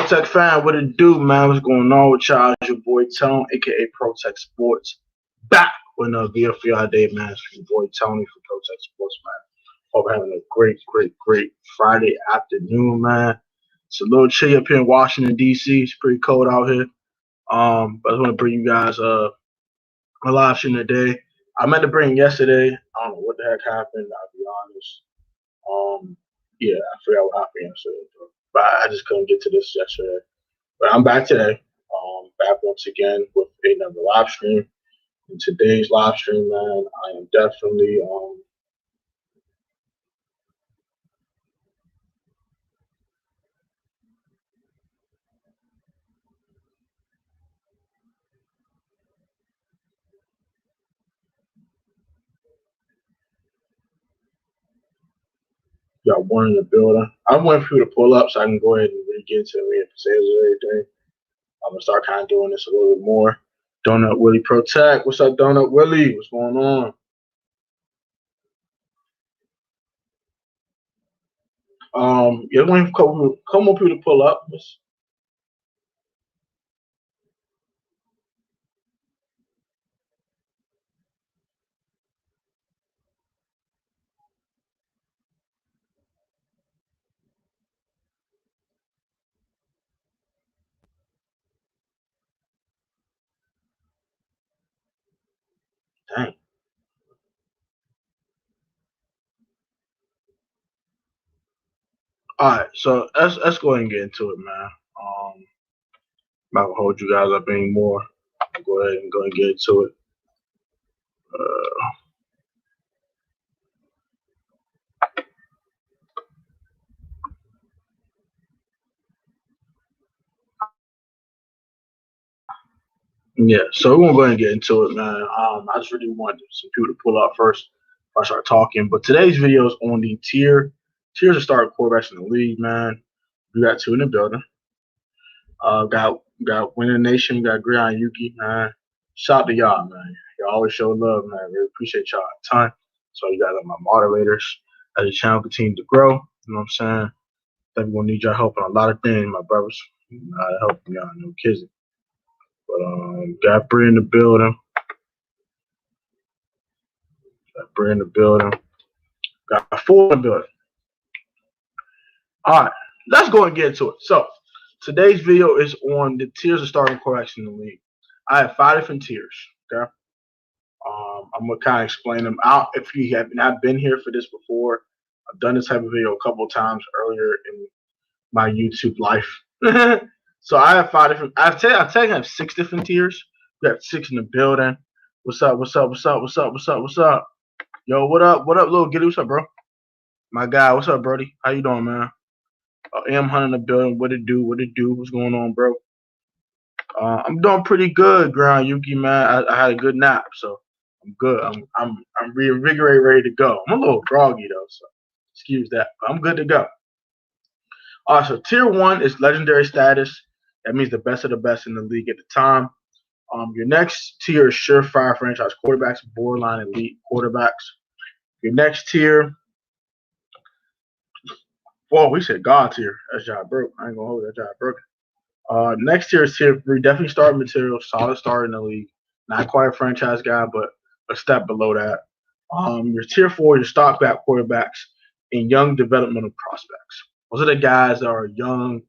ProTech fan, what it do, man? What's going on with y'all? It's your boy Tone, aka ProTech Sports, back with another video for y'all day, man. It's your boy Tony from ProTech Sports, man. Hope we're having a great Friday afternoon, man. It's a little chilly up here in Washington D.C. It's pretty cold out here. But I just want to bring you guys a live stream today. I meant to bring yesterday. I don't know what the heck happened. I'll be honest. Yeah, I forgot what happened yesterday, but I just couldn't get to this yesterday. But I'm back today. Back once again with another live stream. In today's live stream, man, I am definitely got one in the building. I'm waiting for you to pull up so I can go ahead and really get into the potatoes and everything. I'm gonna start kind of doing this a little bit more. Donut Willie ProTech. What's up, Donut Willie? What's going on? Yeah, I'm waiting for a couple more people to pull up. Dang. All right, so let's go ahead and get into it, man. I'm not gonna hold you guys up anymore. I'll go ahead and get into it. Yeah, so we're gonna go ahead and get into it, man. I just really wanted some people to pull up first before I start talking. But today's video is on the tiers of starting quarterbacks in the league, man. We got two in the building. Got Winning Nation, got Grion Yuki, man. Shout out to y'all, man. Y'all always show love, man. Really appreciate y'all a ton. So you guys are my moderators as the channel continues to grow. You know what I'm saying? I think we're gonna need y'all help on a lot of things, my brothers. Helping y'all, no kidding. But got Bree in the building. Got Bree in the building. Got four in the building. All right, let's go and get into it. So today's video is on the tiers of starting quarterbacks in the league. I have 5 different tiers. Okay. I'm gonna kind of explain them out. If you have not been here for this before, I've done this type of video a couple of times earlier in my YouTube life. So I have 5 different. I have 6 different tiers. We have 6 in the building. What's up? Yo, what up, little Giddy? What's up, bro? My guy, what's up, Brody? How you doing, man? M Hunt in the building. What it do? What's going on, bro? I'm doing pretty good, Ground Yuki, man. I had a good nap, so I'm good. I'm reinvigorated, ready to go. I'm a little groggy though, so excuse that. But I'm good to go. So tier 1 is legendary status. That means the best of the best in the league at the time. Your next tier is surefire franchise quarterbacks, borderline elite quarterbacks. Your next tier, well, we said God tier. That job broke. I ain't gonna hold that job broken. Next tier is tier 3, definitely starting material, solid start in the league. Not quite a franchise guy, but a step below that. Your tier 4, your stock back quarterbacks and young developmental prospects. Those are the guys that are young,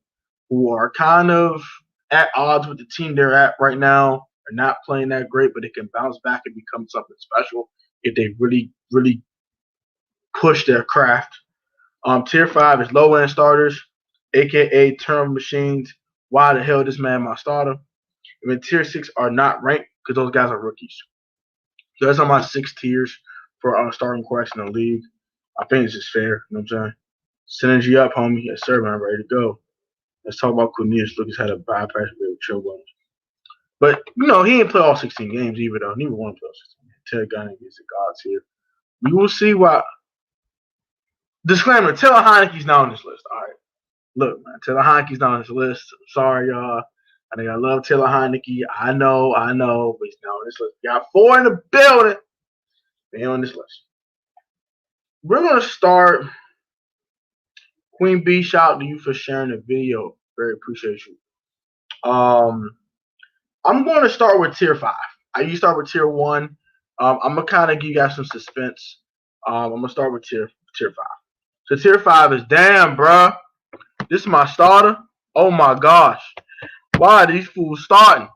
who are kind of at odds with the team they're at right now. They're not playing that great, but they can bounce back and become something special if they really push their craft. Tier 5 is low end starters, aka turn machines. Why the hell this man my starter? And then tier 6 are not ranked because those guys are rookies. So that's on my 6 tiers for starting quarterbacks in the league. I think this is fair. You know what I'm saying? Synergy up, homie. Yes, sir, man. Ready to go. Let's talk about Cornelius Lucas had a bypass with Chill Williams. But, he didn't play all 16 games either, though. Neither one play all 16 games. Ted Gunning is the gods here. You will see why. Disclaimer, Taylor Heinicke's not on this list. All right. Look, man, Taylor Heinicke's not on this list. Sorry, y'all. I think I love Taylor Heinicke. I know, but he's not on this list. We got 4 in the building. They on this list. We're going to start. Queen B, shout out to you for sharing the video Very appreciate you. I'm going to start with tier 5. I usually start with tier 1. I'm gonna kind of give you guys some suspense. I'm gonna start with tier 5. So tier 5 is damn, bruh. This is my starter. Oh my gosh, why are these fools starting?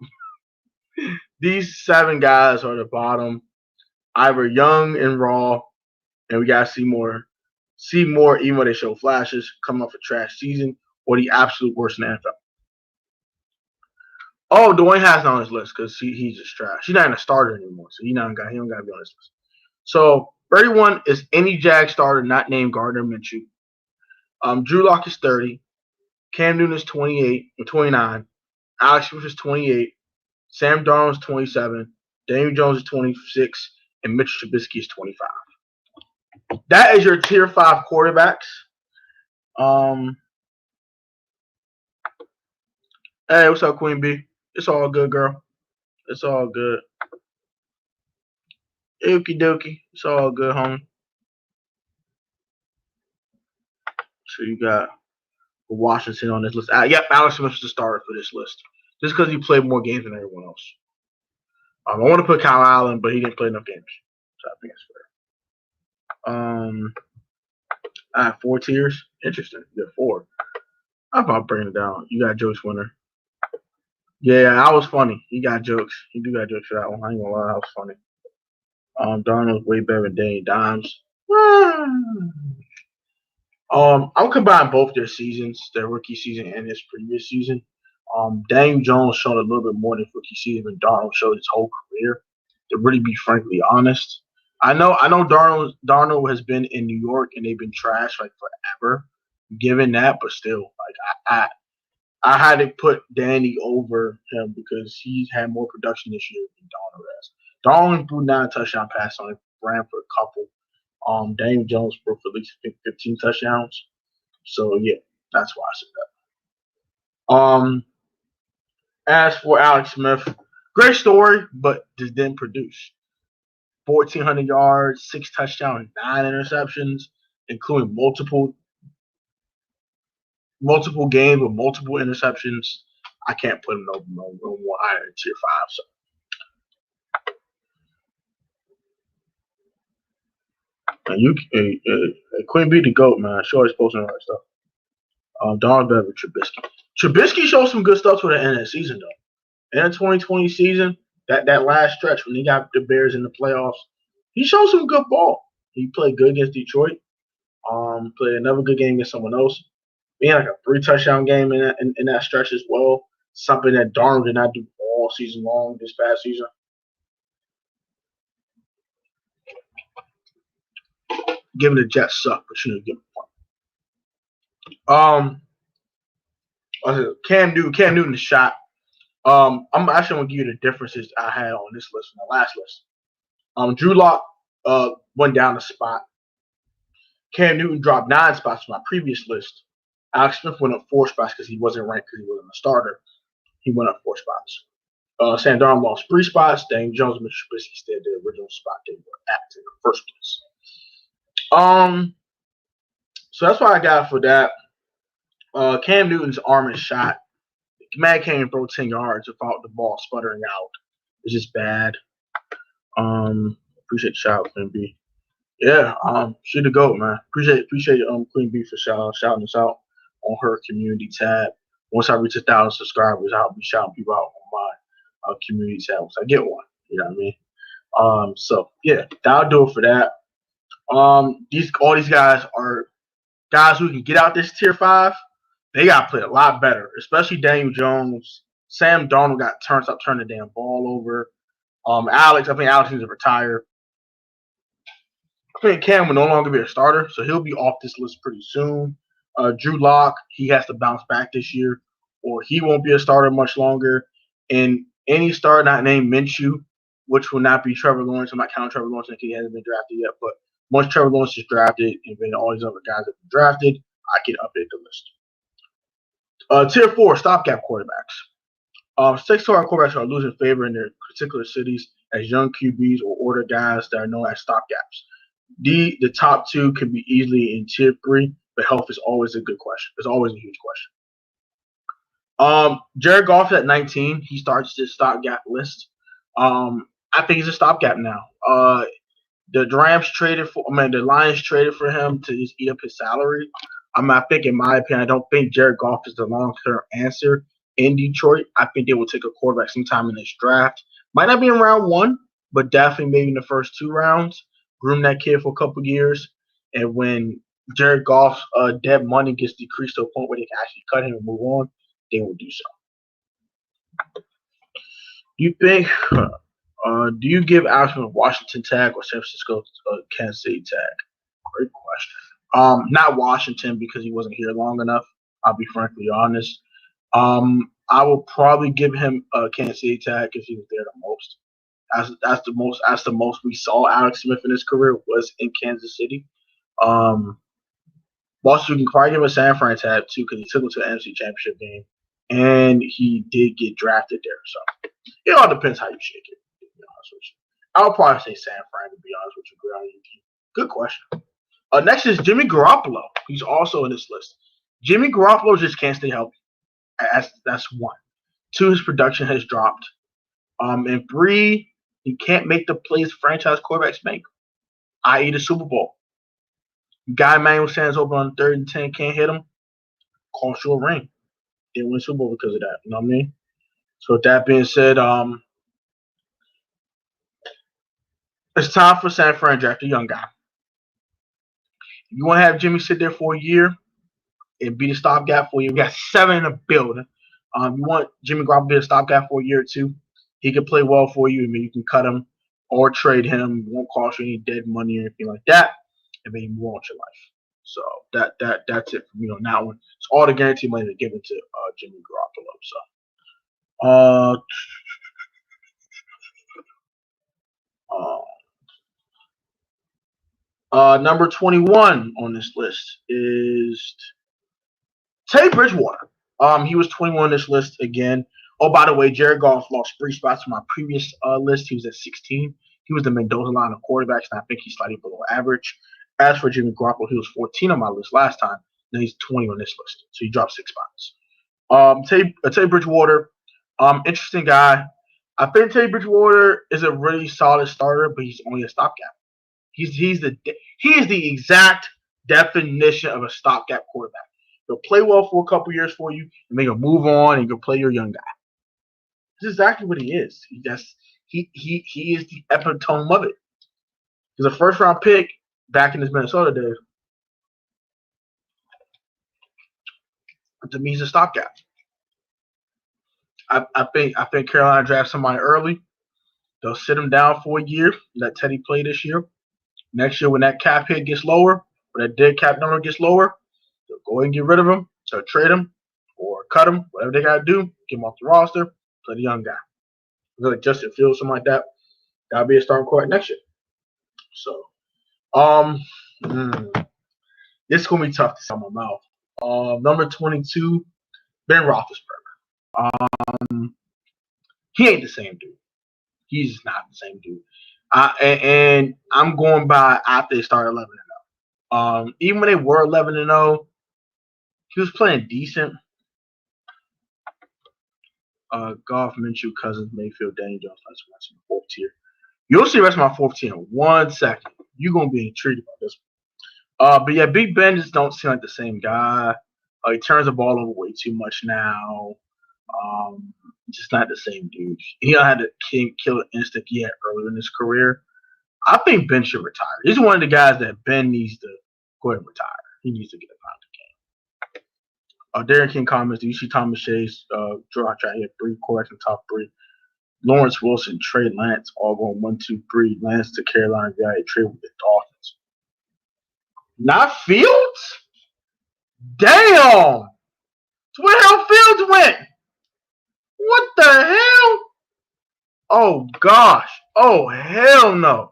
These 7 guys are the bottom. Either young and raw, and we gotta see more, even when they show flashes, coming off a trash season, or the absolute worst in the NFL. Oh, Dwayne Haskins on his list because he's just trash. He's not even a starter anymore, so he don't got to be on this list. So 31 is any Jag starter not named Gardner Minshew. Drew Lock is 30. Cam Newton is 28 and 29. Alex Smith is 28. Sam Darnold is 27. Daniel Jones is 26. And Mitch Trubisky is 25. That is your tier 5 quarterbacks. Hey, what's up, Queen B? It's all good, girl. It's all good. Okie dokie. It's all good, homie. So you got Washington on this list. Yep, Alex Smith is the starter for this list. Just because he played more games than everyone else. I want to put Kyle Allen, but he didn't play enough games. So I think it's fair. I have 4 tiers. Interesting. You got 4. I'm about bringing it down. You got jokes winner. Yeah, that was funny. He got jokes. He do got jokes for that one. I ain't gonna lie, that was funny. Darnold's way better than Danny Dimes. I'm combining both their seasons, their rookie season and his previous season. Daniel Jones showed a little bit more than rookie season than Darnold showed his whole career. To really be frankly honest, I know Darnold has been in New York and they've been trash like forever. Given that, but still, like I had to put Danny over him because he's had more production this year than Darnold has. Darnold threw 9 touchdown passes on it, ran for a couple. Daniel Jones threw for at least 15 touchdowns. So yeah, that's why I said that. As for Alex Smith, great story, but just didn't produce. 1,400 yards, 6 touchdowns, 9 interceptions, including multiple games with multiple interceptions. I can't put him no more higher than tier 5. So. And Queen B the GOAT, man. She always posting the right stuff. Darnold better than Trubisky. Trubisky showed some good stuff toward the end of the season, though. In the 2020 season, that last stretch when he got the Bears in the playoffs, he showed some good ball. He played good against Detroit. Played another good game against someone else. He had like a 3 touchdown game in that stretch as well. Something that Darnold did not do all season long this past season. Given the Jets suck, but you know, give him one. Cam Newton the shot. I'm actually gonna give you the differences I had on this list from the last list. Drew Lock went down a spot. Cam Newton dropped 9 spots from my previous list. Alex Smith went up 4 spots because he wasn't ranked because he wasn't a starter. He went up 4 spots. Sam Darnold lost 3 spots. Daniel Jones and Mitch Trubisky stayed at the original spot they were at in the first place. So that's what I got for that. Cam Newton's arm is shot. Man can't even throw 10 yards without the ball sputtering out. It's just bad. Appreciate the shout, Queen B. Yeah, she the GOAT, man. Appreciate Queen B for shouting us out on her community tab. Once I reach 1,000 subscribers, I'll be shouting people out on my community tab once I get one. You know what I mean? So yeah, that'll do it for that. All these guys are guys who can get out this tier 5. They got to play a lot better, especially Daniel Jones. Sam Darnold got turned the damn ball over. I think Alex needs to retire. I think Cam will no longer be a starter, so he'll be off this list pretty soon. Drew Lock, he has to bounce back this year, or he won't be a starter much longer. And any starter not named Minshew, which will not be Trevor Lawrence. I'm not counting Trevor Lawrence because he hasn't been drafted yet, but once Trevor Lawrence is drafted and then all these other guys have been drafted, I can update the list. Tier 4, stopgap quarterbacks. 6 star quarterbacks are losing favor in their particular cities as young QBs or older guys that are known as stopgaps. The top 2 can be easily in tier 3, but health is always a good question. It's always a huge question. Jared Goff at 19, he starts this stopgap list. I think he's a stopgap now. The the Lions traded for him to just eat up his salary. I think, in my opinion, I don't think Jared Goff is the long-term answer in Detroit. I think they will take a quarterback sometime in this draft. Might not be in round one, but definitely maybe in the first 2 rounds. Groom that kid for a couple years, and when Jared Goff's dead money gets decreased to a point where they can actually cut him and move on, they will do so. Do you think? Do you give Alshon a Washington tag or San Francisco Kansas City tag? Great question. Not Washington because he wasn't here long enough. I'll be frankly honest. I will probably give him a Kansas City tag because he was there the most. That's the most we saw Alex Smith in his career was in Kansas City. Boston, we can probably give him a San Fran tag too because he took him to the NFC Championship game and he did get drafted there. So it all depends how you shake it. To be honest with you. I'll probably say San Fran to be honest with you. Good question. Next is Jimmy Garoppolo. He's also in this list. Jimmy Garoppolo just can't stay healthy. That's one. Two, his production has dropped. And three, he can't make the plays franchise quarterbacks make, i.e. the Super Bowl. Guy Manuel Sanders open on 3rd and 10, can't hit him. Cost you a ring. Didn't win Super Bowl because of that. You know what I mean? So with that being said, it's time for San Fran draft a young guy. You want to have Jimmy sit there for a year and be the stopgap for you. We got 7 in the building. You want Jimmy Garoppolo to be a stopgap for a year or two. He can play well for you. I mean, you can cut him or trade him. It won't cost you any dead money or anything like that. And then you move on with your life. So that's it for me on that one. It's all the guaranteed money to give it to Jimmy Garoppolo. Number 21 on this list is Teddy Bridgewater. He was 21 on this list again. Oh, by the way, Jared Goff lost 3 spots from my previous list. He was at 16. He was the Mendoza line of quarterbacks, and I think he's slightly below average. As for Jimmy Garoppolo, he was 14 on my list last time. Now he's 20 on this list, so he dropped 6 spots. Teddy Bridgewater, interesting guy. I think Teddy Bridgewater is a really solid starter, but he's only a stopgap. He is the exact definition of a stopgap quarterback. He'll play well for a couple years for you, and then he'll move on and you'll play your young guy. This is exactly what he is. He is the epitome of it. He's a first round pick back in his Minnesota days. To me, he's a stopgap. I think Carolina drafts somebody early. They'll sit him down for a year, let Teddy play this year. Next year, when that cap hit gets lower, when that dead cap number gets lower, they'll go ahead and get rid of him. They'll trade him or cut him, whatever they got to do, get him off the roster, play the young guy. Like Justin Fields, something like that. That'll be a starting quarterback next year. So, this is going to be tough to say my mouth. Number 22, Ben Roethlisberger. He ain't the same dude. He's not the same dude. And I'm going by after they started 11-0. Even when they were 11-0, he was playing decent. Goff, Minshew, Cousins, Mayfield, Daniel Jones, that's my 4th tier. You'll see the rest of my 4th tier in 1 second. You're going to be intrigued about this one. But yeah, Big Ben just don't seem like the same guy. He turns the ball over way too much now. Just not the same dude. He don't have the killer instinct he had earlier in his career. I think Ben should retire. He's one of the guys that Ben needs to go ahead and retire. He needs to get out of the game. Darren King comments, do you see Thomas Chase, draw try to hit 3 quarterbacks in the top 3? Lawrence Wilson, Trey Lance, all going 1, 2, 3. Lance to Carolina, guy trade with the Dolphins. Not Fields? Damn! So where the hell Fields went? What the hell? Oh, gosh. Oh, hell no.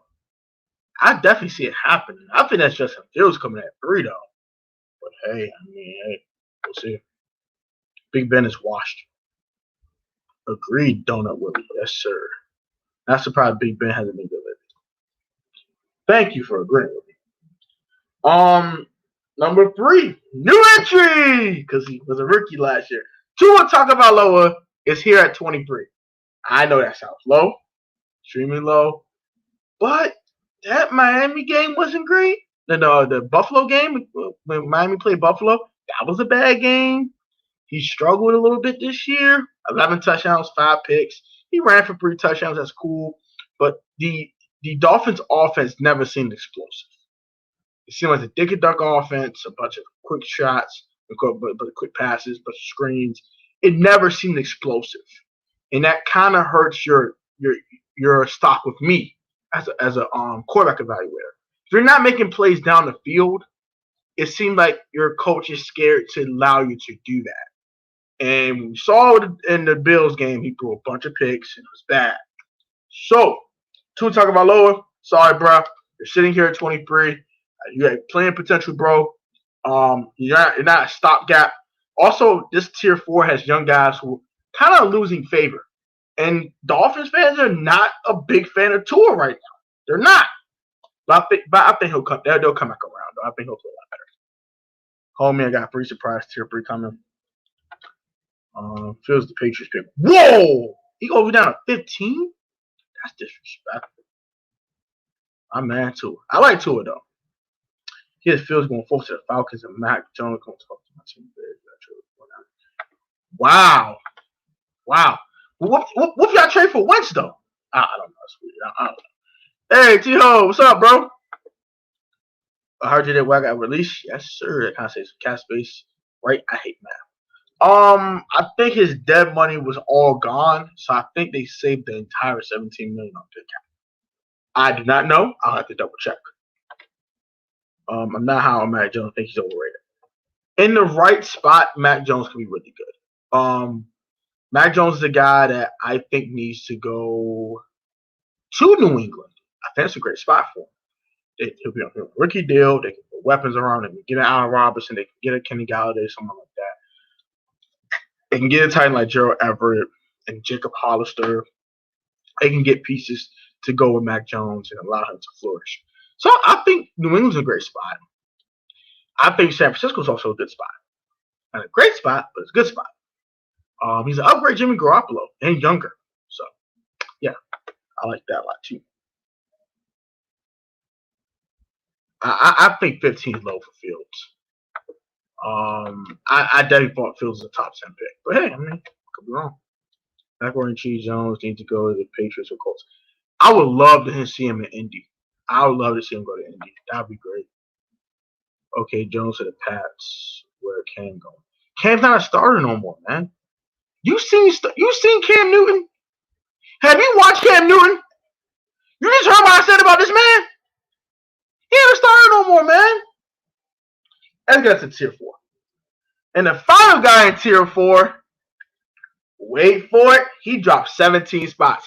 I definitely see it happening. I think that's Justin Fields coming at 3, though. But, hey, we'll see. Big Ben is washed. Agreed, Donut Willie. Yes, sir. Not surprised Big Ben hasn't been good lately. Thank you for agreeing with me. Number 3, new entry, because he was a rookie last year. Tua Tagovailoa is here at 23. I know that sounds low, extremely low, but that Miami game wasn't great. The Buffalo game when Miami played Buffalo, that was a bad game. He struggled a little bit this year. 11 touchdowns, 5 picks. He ran for 3 touchdowns. That's cool. But the Dolphins' offense never seemed explosive. It seemed like a dick and duck offense, a bunch of quick shots, but quick passes, but screens. It never seemed explosive, and that kind of hurts your stock with me as a quarterback evaluator. If you're not making plays down the field, it seemed like your coach is scared to allow you to do that. And we saw in the Bills game, he threw a bunch of picks, and it was bad. So, Tua Tagovailoa, sorry, bro. You're sitting here at 23. You have playing potential, bro. You're not a stopgap. Also, this tier 4 has young guys who kind of losing favor. And Dolphins fans are not a big fan of Tua right now. They're not. But I think he'll come. They'll come back around. Though. I think he'll play a lot better. Homie, I got a free surprise tier 3 coming. Feels the Patriots pick. Whoa! He over down to 15? That's disrespectful. I'm mad Tua. I like Tua though. His feels going forward to the Falcons and Mac Jones going to talk to my team. Wow. What y'all trade for Wentz though? I don't know. That's weird. I don't know. Hey T-Ho, what's up, bro? I heard you did WAG got released. Yes, sir. That kind of says cat space. Right? I hate math. I think his dead money was all gone, so I think they saved the entire $17 million on pick cap. I do not know. I'll have to double check. I'm not how Mac Jones think he's overrated. In the right spot, Mac Jones can be really good. Mac Jones is a guy that I think needs to go to New England. I think it's a great spot for him. He'll be on a rookie deal. They can put weapons around him. Get an Allen Robinson. They can get a Kenny Galladay, someone like that. They can get a tight end like Gerald Everett and Jacob Hollister. They can get pieces to go with Mac Jones and allow him to flourish. So I think New England's a great spot. I think San Francisco's also a good spot. Not a great spot, but it's a good spot. He's an upgrade Jimmy Garoppolo and younger. So, yeah, I like that a lot too. I think 15 is low for Fields. I definitely thought Fields was a top 10 pick. But hey, I mean, could be wrong. Macaroni and Cheese Jones need to go to the Patriots or Colts. I would love to see him in Indy. I would love to see him go to Indy. That would be great. Okay, Jones to the Pats. Where Cam going? Cam's not a starter no more, man. You seen Cam Newton? Have you watched Cam Newton? You just heard what I said about this man? He ain't a starter no more, man. Let's get to tier 4. And the final guy in tier 4, wait for it, he dropped 17 spots.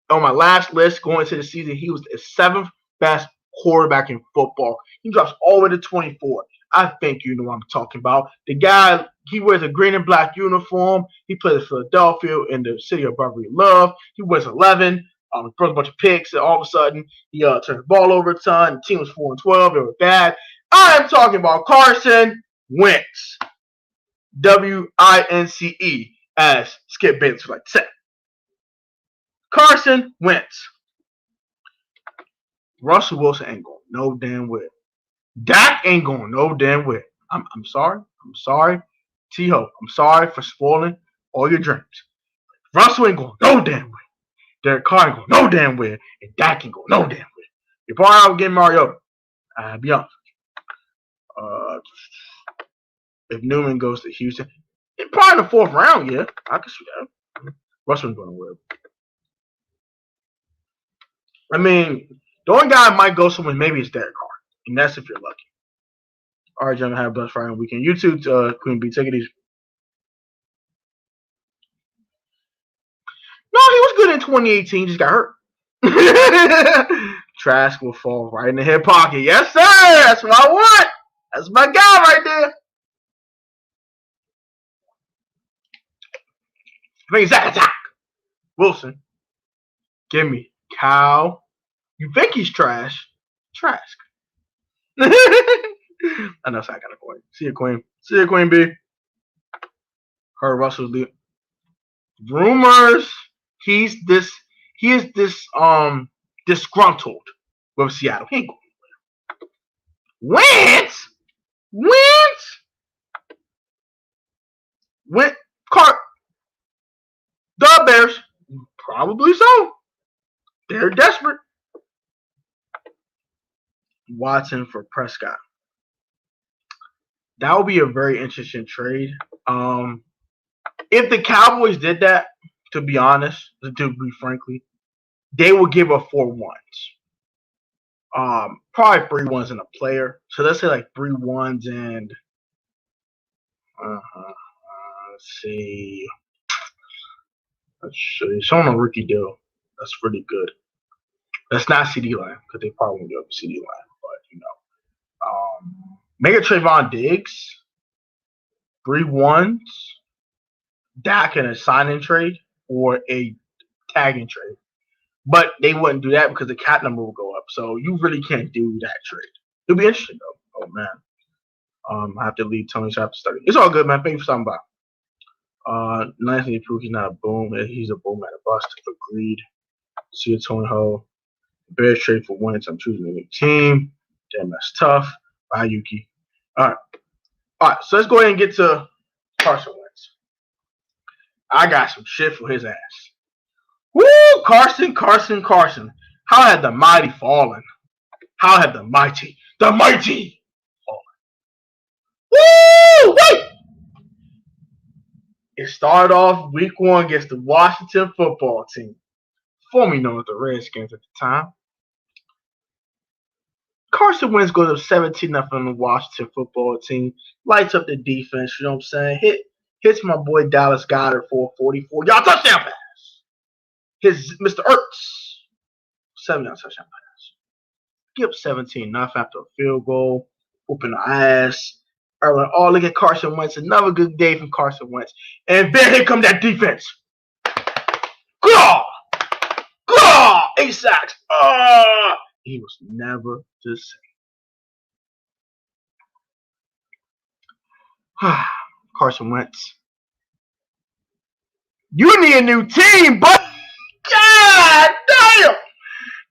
On my last list going into the season, he was the 7th best quarterback in football. He drops all the way to 24. I think you know what I'm talking about. The guy, he wears a green and black uniform. He plays for Philadelphia in the city of Brotherly Love. He wears 11. He throws a bunch of picks, and all of a sudden, he turns the ball over a ton. The team was 4-12. They were bad. I am talking about Carson Wentz. W-I-N-C-E, as Skip Bayless would like to say. Carson Wentz. Russell Wilson ain't going no damn way. Dak ain't going no damn way. I'm sorry. I'm sorry. T-Ho, I'm sorry for spoiling all your dreams. Russell ain't going no damn way. Derek Carr ain't going no damn way. And Dak ain't going no damn way. You're probably out getting Mariota. I'll be honest. If Newman goes to Houston, probably in the 4th round, yeah. I can see that. Russell ain't going to win. I mean, the only guy might go somewhere maybe is Derek Carr. And that's if you're lucky. All right, gentlemen, have a blessed Friday weekend. You too, Queen B. Take it easy. No, he was good in 2018. Just got hurt. Trask will fall right in the hip pocket. Yes, sir. That's what I want. That's my guy right there. Bring Zach attack. Wilson. Give me Kyle. You think he's trash? Trask. I know, so I got a coin. See you, Queen. See you, Queen B. Heard Russell's leaving. Rumors. He is disgruntled with Seattle. He ain't going anywhere. Wentz, the Bears, probably so. They're desperate. Watson for Prescott. That would be a very interesting trade. If the Cowboys did that, to be honest, to be frankly, they would give up 4 ones. Probably 3 ones and a player. So let's say like 3 ones and let's see. Let's show you. Someone on rookie deal. That's pretty good. That's not CD Lamb because they probably won't give up CD Lamb, but make a Trayvon Diggs, 3 ones, Dak in a sign-in trade or a tagging trade. But they wouldn't do that because the cap number will go up. So you really can't do that trade. It'll be interesting though. Oh man. I have to leave Tony Sharp to study. It's all good, man. Thank you for stopping by. Nicely prove he's not a boom. He's a boom and a bust. Agreed. See you, Tony Ho. Bears trade for Wentz. I'm choosing a new team. Damn, that's tough. Bye, Yuki. All right. So let's go ahead and get to Carson Wentz. I got some shit for his ass. Woo! Carson. How had the mighty fallen? How had the mighty fallen? Woo! Wait! It started off week 1 against the Washington football team, formerly known as the Redskins at the time. Carson Wentz goes up 17-0 on the Washington football team, lights up the defense, you know what I'm saying? Hits my boy Dallas Goedert for a 44-yard touchdown pass. His Mr. Ertz, 7-yard touchdown pass. Give up 17-0 after a field goal, whooping the ass. Oh, look at Carson Wentz. Another good day from Carson Wentz. And then here comes that defense. Gaw! 8 sacks. He was never the same. Carson Wentz. You need a new team, but God damn!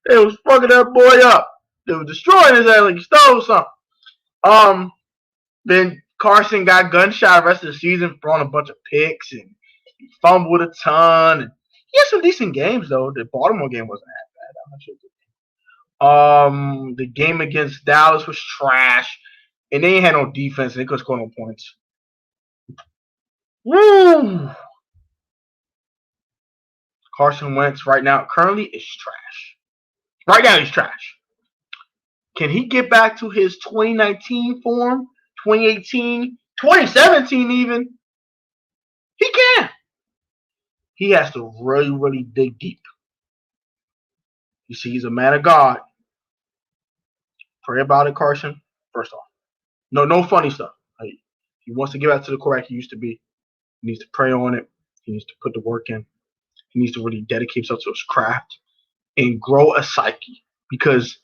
They was fucking that boy up. They was destroying his ass like he stole something. Then Carson got gunshot the rest of the season, throwing a bunch of picks, and he fumbled a ton. And he had some decent games though. The Baltimore game wasn't that bad. I'm not sure. The game against Dallas was trash, and they ain't had no defense, and they couldn't score no points. Woo! Carson Wentz right now currently is trash. Right now he's trash. Can he get back to his 2019 form? 2018, 2017 even? He can. He has to really, really dig deep. You see, he's a man of God. Pray about it, Carson. First off. No funny stuff. Like, he wants to get back to the quarterback he used to be. He needs to pray on it. He needs to put the work in. He needs to really dedicate himself to his craft and grow a psyche. Because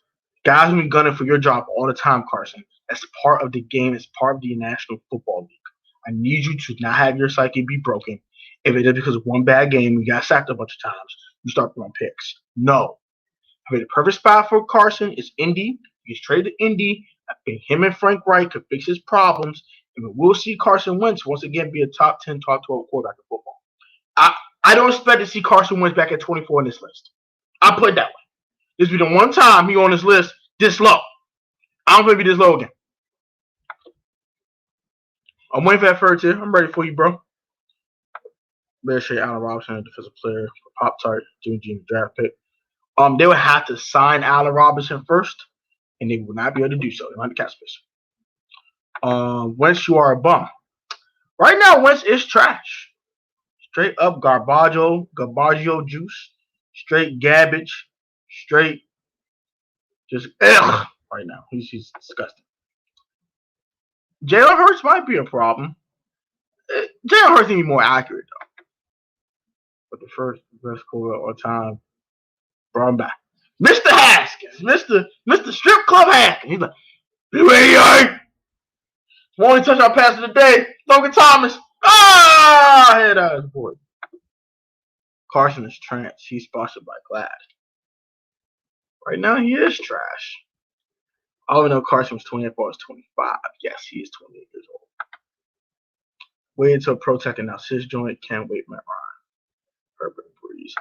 guys will be gunning for your job all the time, Carson. That's part of the game. It's part of the National Football League. I need you to not have your psyche be broken. If it is because of one bad game, you got sacked a bunch of times, you start throwing picks. No. I mean, the perfect spot for Carson is Indy. He's traded to Indy. I think him and Frank Reich could fix his problems. And we'll see Carson Wentz once again be a top 10, top 12 quarterback in football. I don't expect to see Carson Wentz back at 24 on this list. I'll put it that way. This will be the one time he on this list this low. I don't think he'll be this low again. I'm waiting for that third tier. I'm ready for you, bro. Better say Allen Robinson, a defensive player for Pop-Tart, June draft pick. They would have to sign Allen Robinson first, and they will not be able to do so. They don't have the cap space. Wentz, you are a bum. Right now, Wentz is trash. Straight up garbaggio juice. Straight garbage. Straight just ugh right now. He's disgusting. Jalen Hurts might be a problem. Jalen Hurts need to be more accurate though. But the best quarterback of all time, brought him back. Mr. Haskins, Mr. Strip Club Haskins. He's like, only touchdown pass of the day, Logan Thomas. Ah, head out his boy. Carson is trash. He's sponsored by Glad. Right now, he is trash. I don't know Carson was 28 or was 25. Yes, he is 28 years old. Wait until Pro Tech and now Sis joint. Can't wait, Matt Ryan. Herbert Breeze.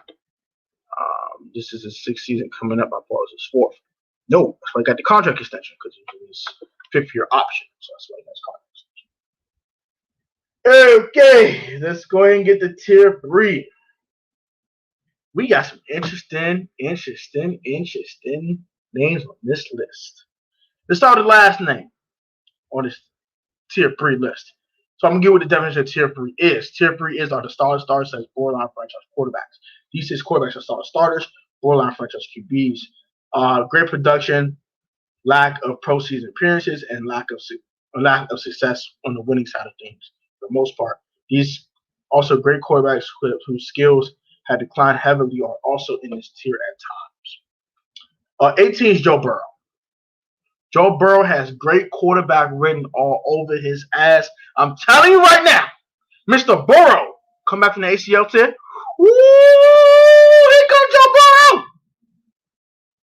This is his 6th season coming up. I thought it was his 4th. No, that's why he got the contract extension because it was his 5th-year option. So that's why he got his contract extension. Okay, let's go ahead and get the tier 3. We got some interesting names on this list. Let's start with the last name on this tier 3 list. So I'm gonna get what the definition of tier 3 is. Tier 3 are the stars as borderline franchise quarterbacks. These 6 quarterbacks are starters, borderline franchise QBs. Great production, lack of postseason appearances, and lack of success on the winning side of things. For the most part, these also great quarterbacks whose skills had declined heavily are also in this tier at times. 18 is Joe Burrow. Joe Burrow has great quarterback written all over his ass. I'm telling you right now, Mr. Burrow, come back from the ACL tear. Woo! Here comes Joe Burrow.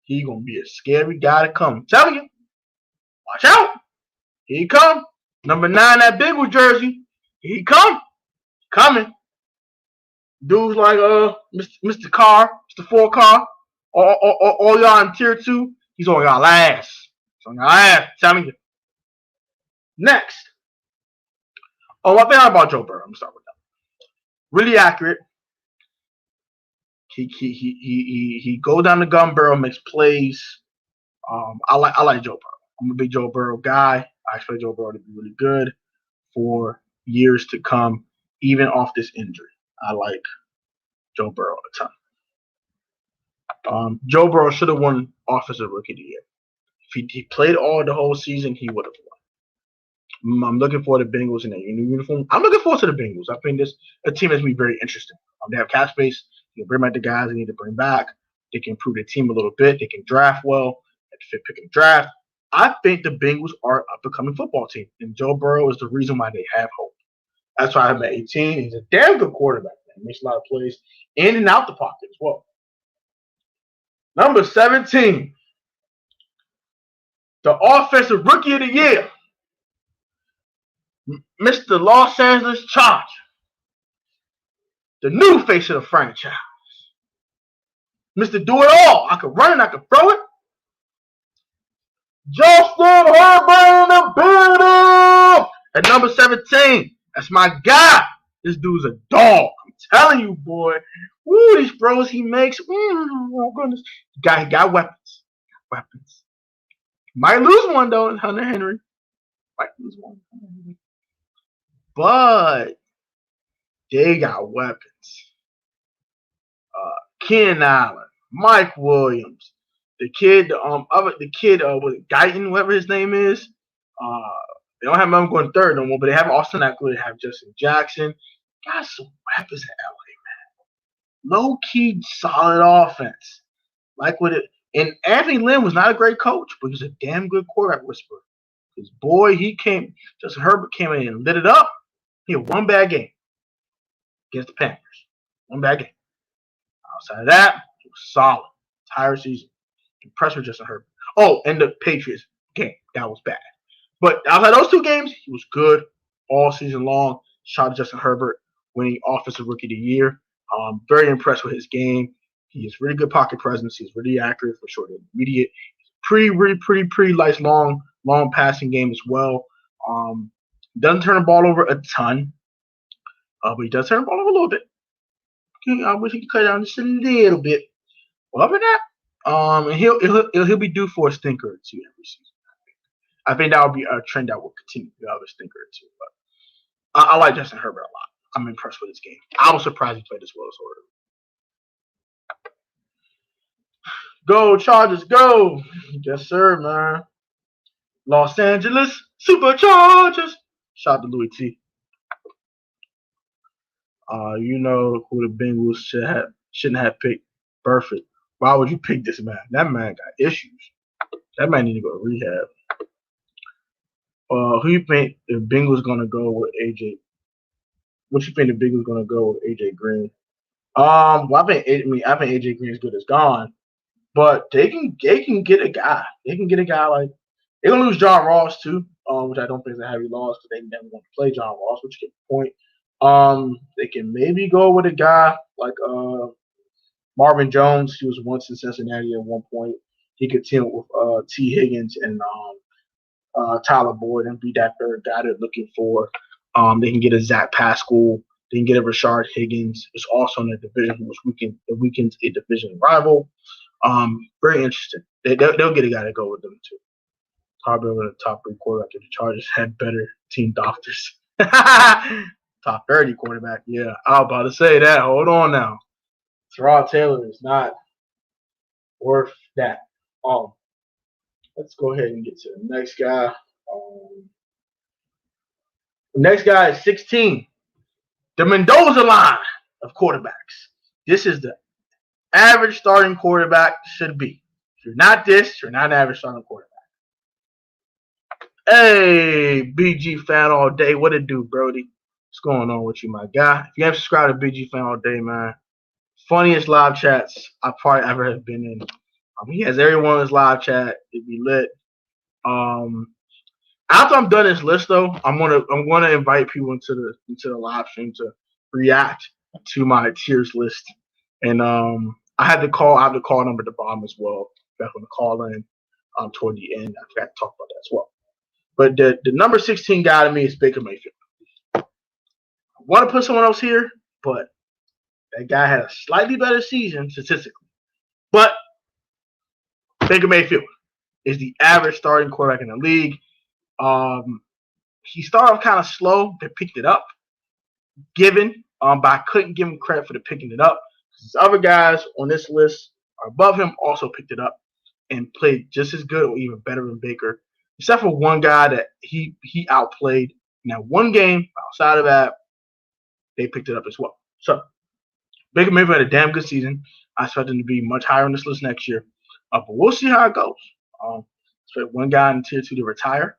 He gonna be a scary guy to come. I'm telling you. Watch out. Here he come. Number 9, that Bengals jersey. Here he come. Coming. Dudes like Mr. Carr, Mr. 4 Carr, all y'all in tier 2, he's on y'all ass. He's on y'all ass. Telling you. Next. Oh, I think about Joe Burrow. I'm gonna start with that. Really accurate. He go down the gun barrel, makes plays. I like Joe Burrow. I'm a big Joe Burrow guy. I expect Joe Burrow to be really good for years to come, even off this injury. I like Joe Burrow a ton. Joe Burrow should have won Offensive Rookie of the Year. If he played all the whole season, he would have won. I'm looking for the Bengals in that uniform. I'm looking forward to the Bengals. I think this a team that's going to be very interesting. They have cap space. You can bring back the guys they need to bring back. They can improve their team a little bit. They can draft well. They can fit pick and draft. I think the Bengals are a becoming football team, and Joe Burrow is the reason why they have hope. That's why I'm at 18. He's a damn good quarterback. He makes a lot of plays in and out the pocket as well. Number 17, the Offensive Rookie of the Year, Mr. Los Angeles Charger, the new face of the franchise. Mr. Do It All. I could run it, I could throw it. Justin Herbert in the building at number 17. That's my guy. This dude's a dog. I'm telling you, boy. Woo, these throws he makes. Oh, goodness. He got weapons. Weapons. Might lose one, though, Hunter Henry. Might lose one. But they got weapons. Keenan Allen, Mike Williams, the kid, was it Guyton, whatever his name is. They don't have him going third no more, but they have Austin Eckler. They have Justin Jackson. Got some weapons in LA, man. Low key, solid offense. Like with it, and Anthony Lynn was not a great coach, but he was a damn good quarterback whisperer. His boy, Justin Herbert came in and lit it up. He had one bad game against the Panthers. One bad game. Outside of that, he was solid. Entire season. Impressed with Justin Herbert. Oh, and the Patriots game. That was bad. But outside those 2 games, he was good all season long. Shout out to Justin Herbert, winning Offensive Rookie of the Year. Very impressed with his game. He has really good pocket presence. He's really accurate for short and intermediate. Pretty nice long passing game as well. Doesn't turn the ball over a ton, but he does turn the ball over a little bit. I wish he could cut it down just a little bit. Well, other than that, and he'll be due for a stinker or 2 every season. I think that will be a trend that will continue to have a stinker or 2. But I like Justin Herbert a lot. I'm impressed with his game. I was surprised he played as well as Herbert. Go Chargers, go! Yes, sir, man. Los Angeles Superchargers. Shout out to Louis T. You know who the Bengals shouldn't have picked? Burfict. Why would you pick this man? That man got issues. That man need to go to rehab. Who you think the Bengals gonna go with AJ What you think the Bengals going to go with AJ Green? Well, I think AJ Green is good as gone, but they can get a guy. They can get a guy like they're gonna lose John Ross too, which I don't think is a heavy loss because they never want to play John Ross, which you get the point. They can maybe go with a guy like Marvin Jones. He was once in Cincinnati at one point. He could team with T. Higgins and Tyler Boyd and be that third guy they're looking for. They can get a Zach Pascal. They can get a Rashard Higgins. It's also in the division, which weakens a division rival. Very interesting. They'll get a guy to go with them too. Probably one of the top 3 quarterbacks. The Chargers had better team doctors. Top 30 quarterback. Yeah, I was about to say that. Hold on now. Tyrod Taylor is not worth that. Let's go ahead and get to the next guy. The next guy is 16. The Mendoza line of quarterbacks. This is the average starting quarterback should be. If you're not this, you're not an average starting quarterback. Hey, BG fan all day. What it do, Brody? What's going on with you, my guy? If you haven't subscribed to BG fan all day, man, funniest live chats I probably ever have been in. He has everyone in his live chat. It'd be lit. After I'm done this list, though, I'm gonna invite people into the live stream to react to my tiers list, and I have the call number at the bottom as well. Back on the call in toward the end. I forgot to talk about that as well. But the number 16 guy to me is Baker Mayfield. I want to put someone else here, but that guy had a slightly better season statistically. But Baker Mayfield is the average starting quarterback in the league. He started off kind of slow, but picked it up. But I couldn't give him credit for the picking it up. His other guys on this list are above him also picked it up and played just as good or even better than Baker, except for one guy that he outplayed in that one game. Outside of that, they picked it up as well. So Baker Mayfield had a damn good season. I expect him to be much higher on this list next year. But we'll see how it goes. So one guy in tier 2 to retire.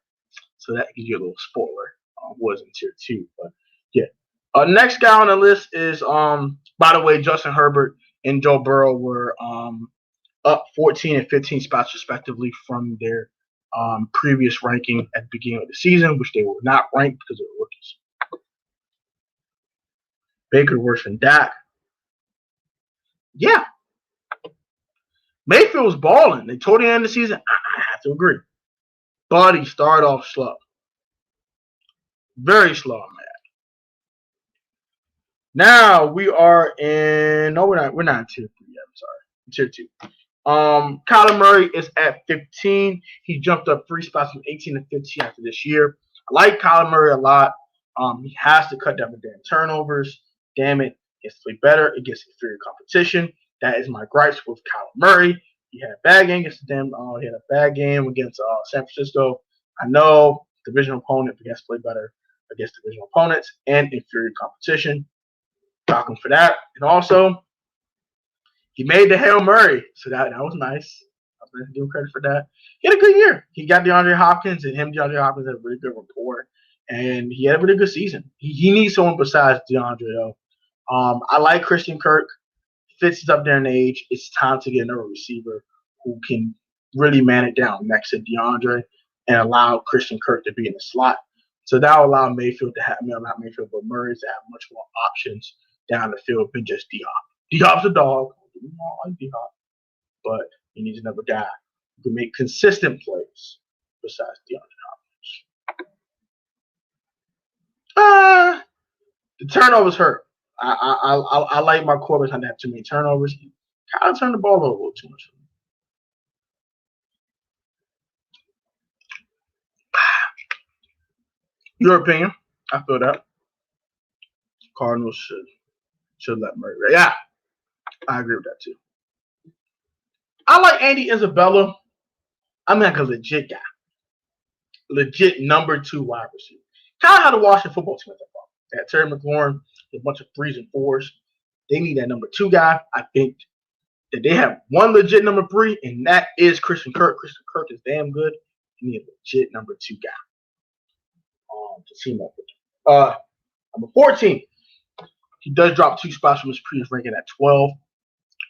So that gives you a little spoiler. Was in tier 2. But yeah. Next guy on the list is by the way, Justin Herbert and Joe Burrow were up 14 and 15 spots respectively from their previous ranking at the beginning of the season, which they were not ranked because they were rookies. Baker worse than Dak. Yeah. Mayfield was balling. They told the end of the season, I have to agree. But he started off slow. Very slow, man. Now we are in. No, we're not. We're not in tier 3 yet. I'm sorry. Tier 2. Kyler Murray is at 15. He jumped up 3 spots from 18 to 15 after this year. I like Kyler Murray a lot. He has to cut down the damn turnovers. Damn it. He has to play better against inferior competition. That is my gripes with Kyler Murray. He had a bad game against them. He had a bad game against San Francisco. I know divisional opponent, but he has to play better against divisional opponents and inferior competition. Talk him for that. And also, he made the Hail Murray, so that was nice. I'm going to give him credit for that. He had a good year. He got DeAndre Hopkins, and DeAndre Hopkins had a really good rapport, and he had a really good season. He needs someone besides DeAndre, though. I like Christian Kirk. Fitz is up there in age. It's time to get another receiver who can really man it down next to DeAndre and allow Christian Kirk to be in the slot. So that will allow Mayfield to have, not Mayfield, but Murray to have much more options down the field than just D-Hop. D-Hop's a dog. I like D-Hop. But he needs another guy who can make consistent plays besides DeAndre Hopkins. The turnovers hurt. I like my quarterbacks not to have too many turnovers. Kind of turned the ball over a little too much. Your opinion? I feel that Cardinals should let Murray. Yeah, I agree with that too. I like Andy Isabella. I'm like a legit guy, legit number 2 wide receiver. Kind of how the Washington football team is. They had Terry McLaurin, a bunch of 3s and 4s. They need that number 2 guy. I think that they have one legit number 3, and that is Christian Kirk. Christian Kirk is damn good. You need a legit number 2 guy to team up with. Number 14, he does drop 2 spots from his previous ranking at 12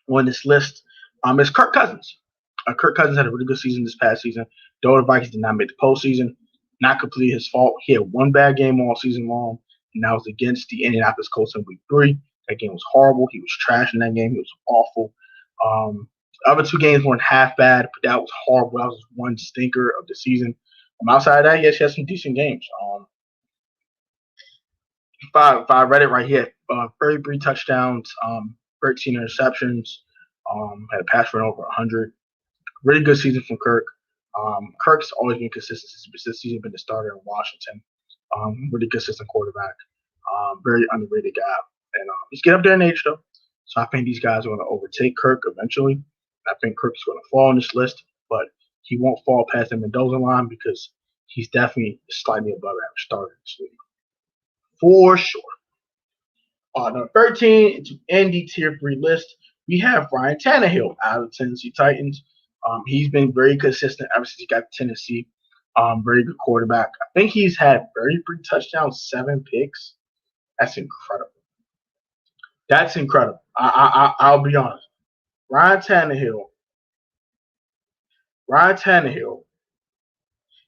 on this list. Is Kirk Cousins. Kirk Cousins had a really good season this past season. Though the Vikings did not make the postseason, not completely his fault. He had one bad game all season long, and that was against the Indianapolis Colts in Week 3. That game was horrible. He was trash in that game. He was awful. The other 2 games weren't half bad, but that was horrible. That was one stinker of the season. Outside of that, yes, he had some decent games. If I read it right here, 33 touchdowns, 13 interceptions, had a pass run over 100. Really good season from Kirk. Kirk's always been consistent since this season, been the starter in Washington. Really consistent quarterback. Very underrated guy. And he's getting up there in age, though. So I think these guys are going to overtake Kirk eventually. I think Kirk's going to fall on this list, but he won't fall past the Mendoza line because he's definitely slightly above average starter in this league. For sure. Number 13, to end the Tier 3 list, we have Ryan Tannehill out of the Tennessee Titans. He's been very consistent ever since he got to Tennessee. Very good quarterback. I think he's had 33 touchdowns, 7 picks. That's incredible. That's incredible. I'll be honest. Ryan Tannehill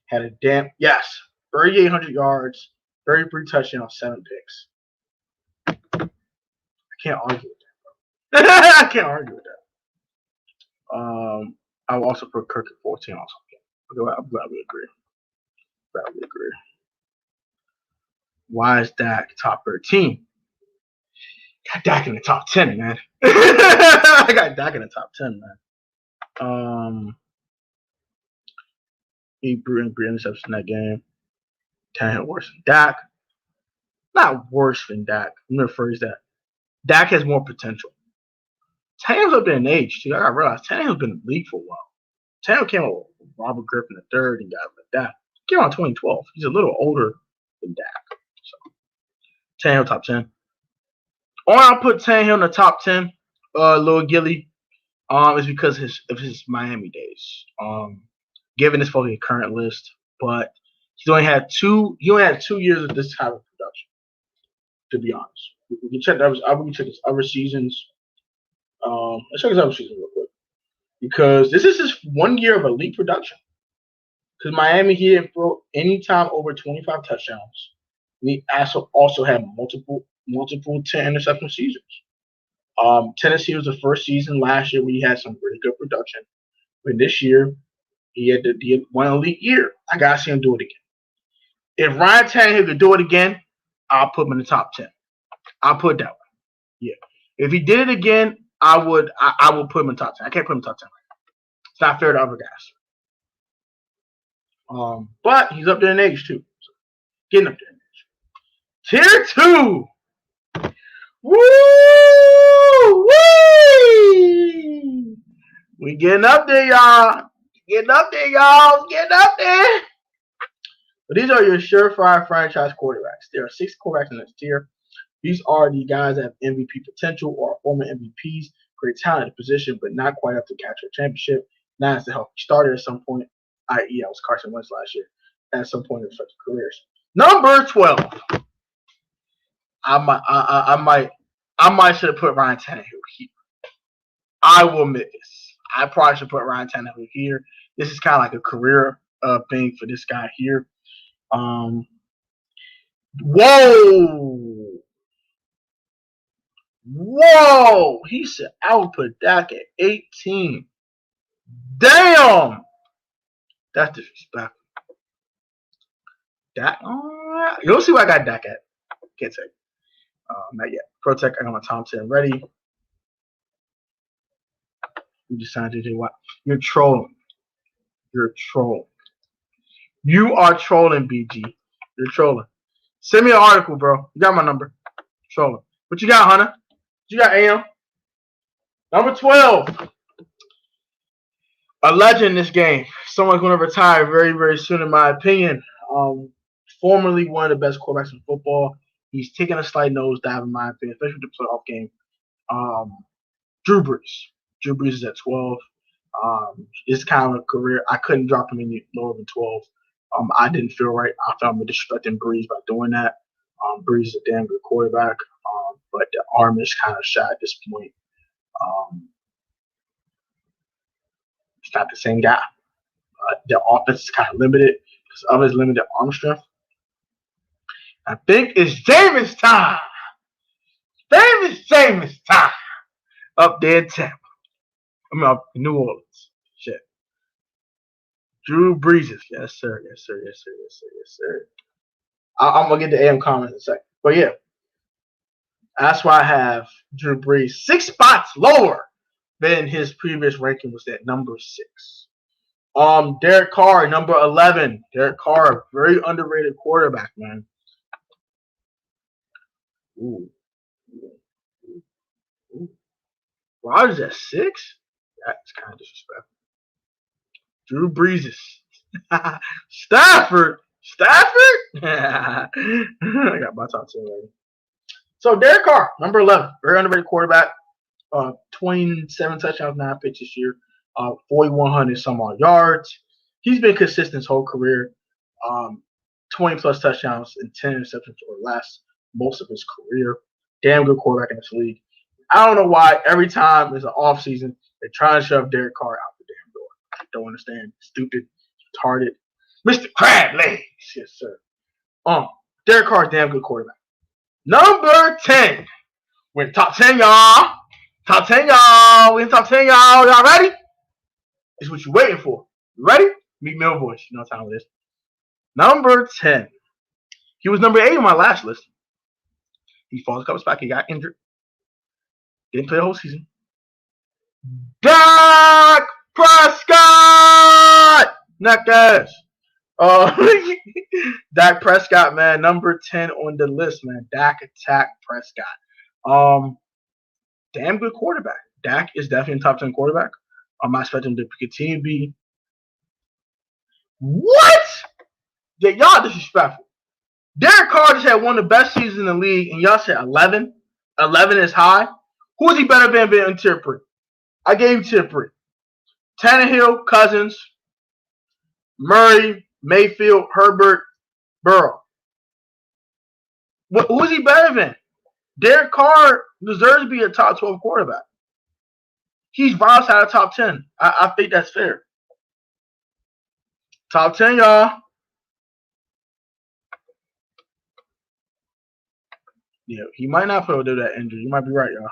had a 3,800 yards, 33 touchdowns, 7 picks. I can't argue with that, I can't argue with that. I will also put Kirk at 14 also. I'm glad we agree. Why is Dak top 13? Got Dak in the top 10, man. I got Dak in the top 10, man. He threw in 3 interceptions in that game. Tannehill worse than Dak. Not worse than Dak. I'm going to rephrase that. Dak has more potential. Tannehill's up there in age, too. I got to realize Tannehill's been in the league for a while. Tannehill came out with Robert Griffin III and guys like that. He came out in 2012. He's a little older than Dak. So, Tannehill top 10. Or I'll put Tannehill in the top 10, Lil Gilly, is because of his Miami days. Given this probably the current list, but he only had 2 years of this type of production. To be honest, we can check his other seasons. Let's check his other season real quick because this is his 1 year of elite production. Because Miami, he didn't throw any time over 25 touchdowns. And he also had multiple 10 interception seasons. Tennessee was the first season last year where he had some really good production. But this year, he had one elite year. I got to see him do it again. If Ryan Tannehill could do it again, I'll put him in the top 10. I'll put it that way. Yeah. If he did it again, I would put him in the top 10. I can't put him in the top 10 right now. It's not fair to other guys. But he's up there in age, too. So getting up there in age. Tier 2. Woo! Woo! We getting up there, y'all. Getting up there. But these are your surefire franchise quarterbacks. There are 6 quarterbacks in this tier. These are the guys that have MVP potential or former MVPs, great talent in position, but not quite up to capture a championship. Not as a healthy starter at some point, i.e., I was Carson Wentz last year, at some point in their careers. Number 12. I might should have put Ryan Tannehill here. I will admit this. I probably should put Ryan Tannehill here. This is kind of like a career thing for this guy here. Whoa! He said I would put Dak at 18. Damn! That's disrespectful. Dak? You'll see what I got Dak at. Can't say. Not yet. Protect. I got my Tom 10 ready. You decided to do what? You're trolling. You are trolling, BG. You're trolling. Send me an article, bro. You got my number. Trolling. What you got, Hunter? What you got, AM? Number 12. A legend in this game. Someone's going to retire very, very soon, in my opinion. Formerly one of the best quarterbacks in football. He's taking a slight nosedive, in my opinion, especially with the playoff game. Drew Brees. Drew Brees is at 12. This kind of career, I couldn't drop him any lower than 12. I didn't feel right. I felt I'm disrespecting Brees by doing that. Brees is a damn good quarterback. but the arm is kind of shot at this point. It's not the same guy. The offense is kind of limited because of his limited arm strength. I think it's Jameis time. Jameis time. Up there in Tampa. Up in New Orleans. Shit. Drew Brees. Yes, sir. Yes, sir. Yes, sir. Yes, sir. Yes, sir. I'm going to get the AM comment in a second. But yeah. That's why I have Drew Brees 6 spots lower than his previous ranking was at number 6. Derek Carr, number 11. Derek Carr, very underrated quarterback, man. Ooh. Rodgers at 6? That's kind of disrespectful. Drew Brees. Stafford? I got my top 10 ready. So Derek Carr, number 11. Very underrated quarterback. 27 touchdowns, 9 picks this year. 4,100 some odd yards. He's been consistent his whole career. 20 plus touchdowns and 10 interceptions or less most of his career. Damn good quarterback in this league. I don't know why every time it's an off season they're trying to shove Derek Carr out the damn door. I don't understand. Stupid, retarded. Mr. Crab Legs. Yes, sir. Derek Carr, damn good quarterback. Number 10. We're in top 10, y'all. Top 10, y'all. We're in top 10, y'all. Y'all ready? This is what you're waiting for. You ready? Meet Mill Voice. You know what time it is. Number 10. He was number 8 on my last list. He falls a couple spots. He got injured. Didn't play the whole season. Dak Prescott! Neck ass. Dak Prescott, man. Number 10 on the list, man. Dak attack Prescott. Damn good quarterback. Dak is definitely a top 10 quarterback. I expect him to continue to be. What? Yeah, y'all disrespectful. Derek Carr just had one of the best seasons in the league, and y'all said 11. 11 is high. Who is he better than tier 3? I gave you tier 3. Tannehill, Cousins, Murray, Mayfield, Herbert, Burrow. Who is he better than? Derek Carr deserves to be a top 12 quarterback. He's right outside of top 10. I think that's fair. Top 10, y'all. Yeah, he might not put over that injury. You might be right, y'all.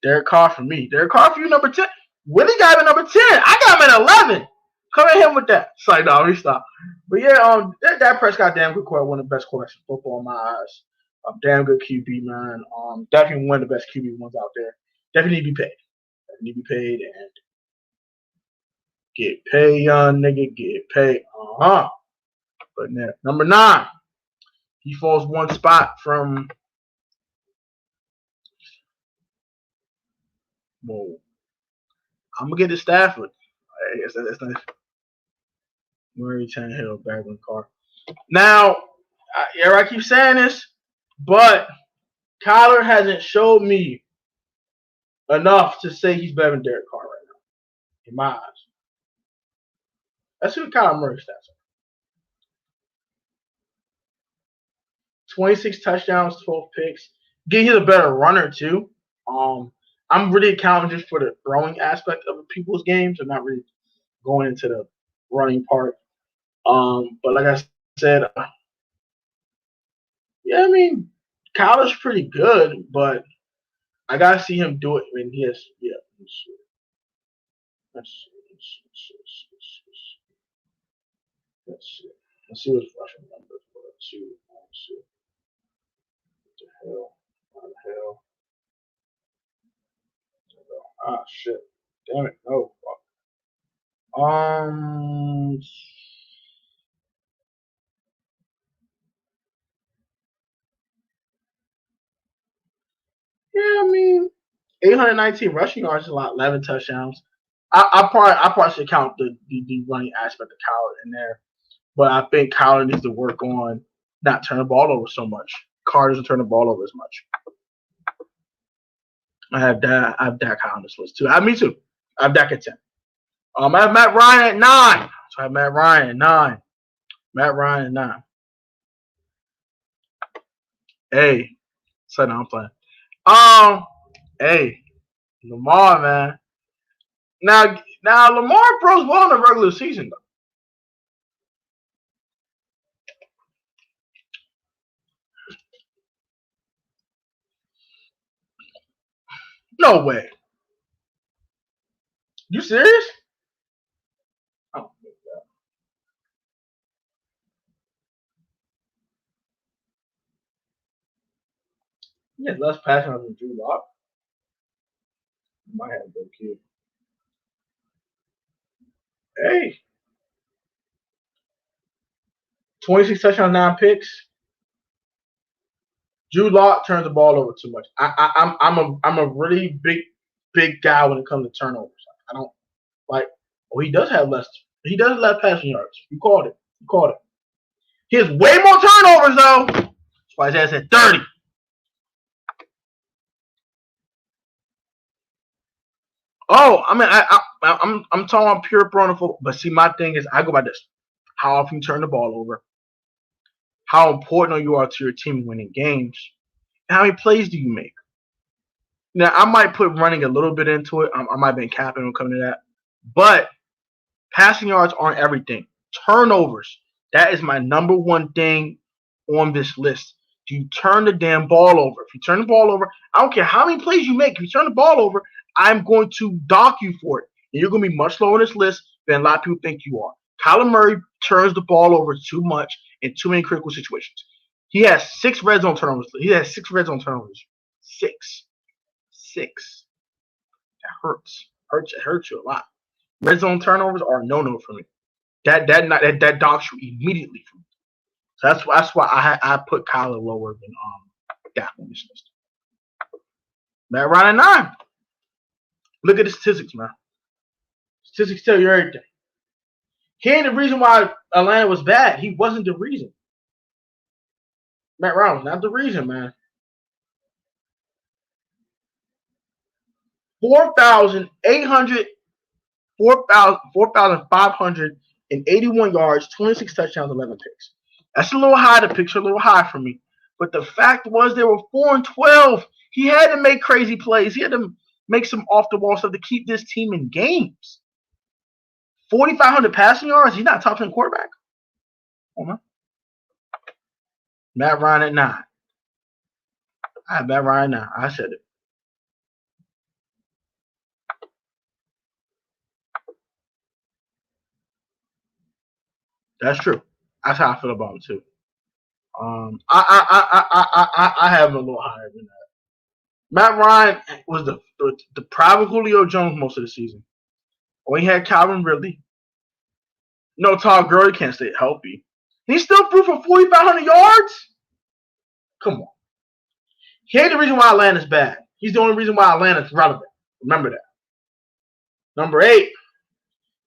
Derek Carr for me. Derek Carr for you, number 10. Willie got him at number 10. I got him at 11. Come at him with that. It's like, no, he stopped. But yeah, Dak Prescott, damn good quarterback, one of the best quarterbacks in football in my eyes. Damn good QB, man. Definitely one of the best QB ones out there. Definitely need to be paid. Definitely need to be paid and get paid, young nigga. Get paid. But now, number 9. He falls one spot from. Whoa. I'm gonna get to Stafford. That's nice. Murray, Tannehill, Bagwell, Carr. Now, I keep saying this, but Kyler hasn't showed me enough to say he's better than Derek Carr right now, in my eyes. Let's see what Kyler Murray stats are. 26 touchdowns, 12 picks. He's a better runner too. I'm really accounting just for the throwing aspect of people's games. I'm not really going into the running part. But like I said, yeah, I mean, Kyler's pretty good, but I gotta see him do it. I mean, he has, yeah. Let's see what's rushing numbers. Let's see. What the hell? What the hell? Ah, shit. Damn it. No. Yeah, I mean, 819 rushing yards is a lot. 11 touchdowns. I probably should count the running aspect of Kyler in there, but I think Kyler needs to work on not turning the ball over so much. Carr doesn't turn the ball over as much. I have Dak high on this list too. Me too. I have Dak at 10. I have Matt Ryan at 9. So I have Matt Ryan at 9. Matt Ryan at 9. Hey, so now I'm playing. Hey, Lamar, man. Now Lamar throws well in the regular season though. No way. You serious? Oh, he has less passing than Drew Lock. Might have a good kid. Hey, 26 touchdowns, 9 picks. Drew Lock turns the ball over too much. I'm a really big guy when it comes to turnovers. I don't like. Oh, he does have less. He does less passing yards. You called it. You called it. He has way more turnovers though. That's why his ass at 30. Oh, I mean, I'm talking about pure throwing the football. But see, my thing is, I go by this: how often you turn the ball over, how important you are to your team winning games, and how many plays do you make. Now, I might put running a little bit into it. I might have been capping when coming to that, but passing yards aren't everything. Turnovers, that is my number one thing on this list. Do you turn the damn ball over? If you turn the ball over, I don't care how many plays you make. If you turn the ball over, I'm going to dock you for it. And you're going to be much lower on this list than a lot of people think you are. Kyler Murray turns the ball over too much in too many critical situations. He has 6 red zone turnovers. He has 6 red zone turnovers. Six. That hurts. It hurts you a lot. Red zone turnovers are a no-no for me. That docks you immediately for me. So that's why I put Kyler lower than Dak on this list. Matt Ryan at 9. Look at the statistics, man. Statistics tell you everything. He ain't the reason why Atlanta was bad. He wasn't the reason. Matt Ryan was not the reason, man. 4,800, 4,581 yards, 26 touchdowns, 11 picks. That's a little high. The picks are a little high for me. But the fact was they were 4-12. He had to make crazy plays. He had to make some off the wall stuff to keep this team in games. 4,500 passing yards. He's not a top 10 quarterback. Come on. Matt Ryan at 9. I have Matt Ryan now. I said it. That's true. That's how I feel about him too. I have him a little higher than that. Matt Ryan was the private Julio Jones most of the season. When he had Calvin Ridley. No, Todd Gurley can't stay healthy. He still threw for 4,500 yards? Come on. He ain't the reason why Atlanta's bad. He's the only reason why Atlanta's relevant. Remember that. Number 8,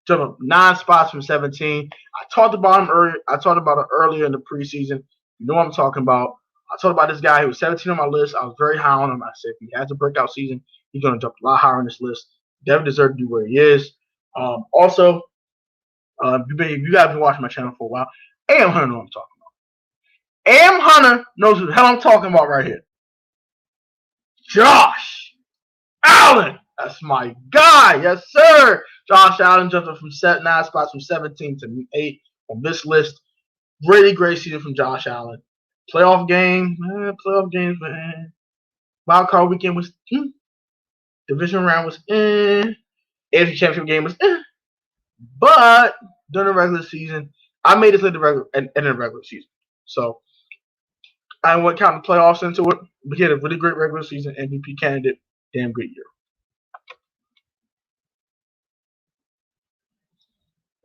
took up 9 spots from 17. I talked about him earlier. I talked about it earlier in the preseason. You know what I'm talking about. I talked about this guy who was 17 on my list. I was very high on him. I said if he has a breakout season, he's going to jump a lot higher on this list. Definitely deserves to be where he is. Also, if you guys have been watching my channel for a while, AM Hunter knows what I'm talking about. AM Hunter knows what the hell I'm talking about right here. Josh Allen. That's my guy. Yes, sir. Josh Allen jumped up from 9 spots from 17 to 8 on this list. Really great season from Josh Allen. Playoff games, man. Wild card weekend was division round was AFC championship game was but during the regular season, I made it to the regular season. So I won't count the playoffs into it. We had a really great regular season MVP candidate. Damn good year.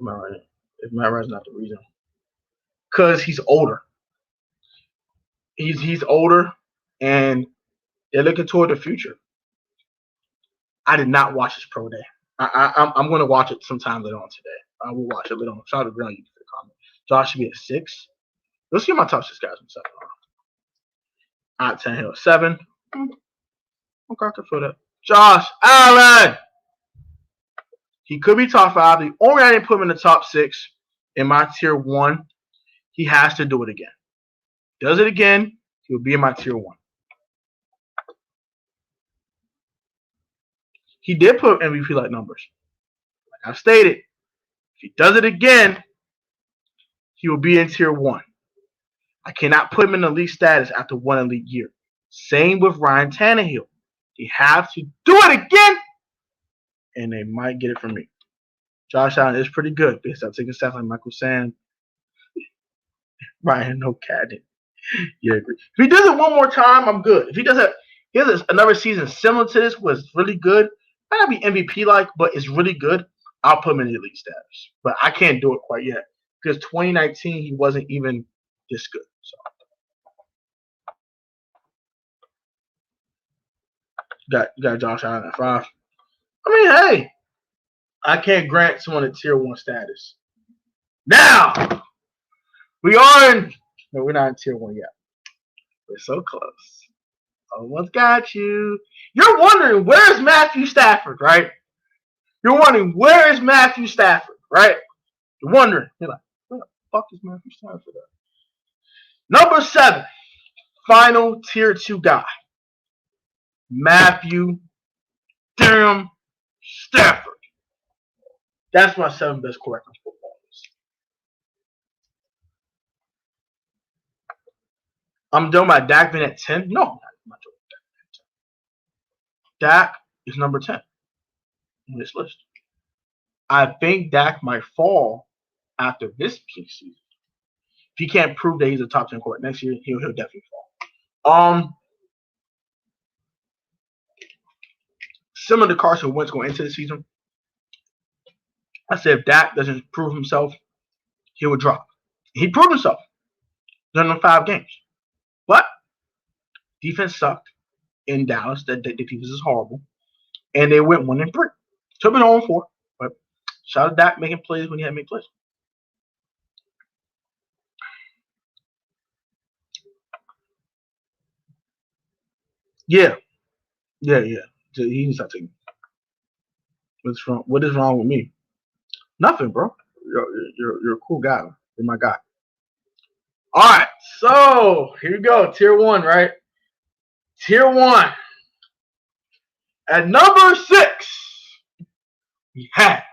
Am I right? If Matt Ryan's not the reason, because he's older. He's older, and they're looking toward the future. I did not watch his pro day. I'm going to watch it sometime later on today. I will watch it later on. Shout out to Brown. You can comment. Josh should be at 6. Let's get my top 6 guys from 7. Tannehill 7. Okay, I can feel that. Josh Allen. He could be top 5. The only I didn't put him in the top 6 in my tier 1. He has to do it again. Does it again, he'll be in my tier 1. He did put MVP-like numbers. Like I've stated, if he does it again, he will be in tier 1. I cannot put him in elite status after one elite year. Same with Ryan Tannehill. They have to do it again, and they might get it from me. Josh Allen is pretty good. They start taking stats like Michael Sam, Ryan O'Cadden. Yeah, agree. If he does it one more time, I'm good. If he does another season similar to this, was really good, might not be MVP-like, but it's really good, I'll put him in the elite status. But I can't do it quite yet because 2019 he wasn't even this good. So you got Josh Allen at 5. I mean, hey, I can't grant someone a tier 1 status. Now we are in. No, we're not in tier 1 yet. We're so close. Almost got you. You're wondering where's Matthew Stafford, right? You're wondering where is Matthew Stafford, right? You're wondering. You're like, where the fuck is Matthew Stafford at? Number 7, final tier 2 guy, Matthew damn Stafford. That's my 7 best quarterback in football. I'm done by Dak being at 10. No, I'm not doing Dak. Dak is number 10 on this list. I think Dak might fall after this season. If he can't prove that he's a top 10 quarterback next year, he'll definitely fall. Similar to Carson Wentz going into the season, I said if Dak doesn't prove himself, he will drop. He proved himself during the 5 games. But defense sucked in Dallas. The defense is horrible. And they went 1-3. Should have been 0-4. But shout out to Dak making plays when he had to make plays. Yeah. He needs to take. What's wrong? What is wrong with me? Nothing, bro. You're a cool guy. You're my guy. All right, so here we go. Tier 1, right? Tier 1. At number 6, we have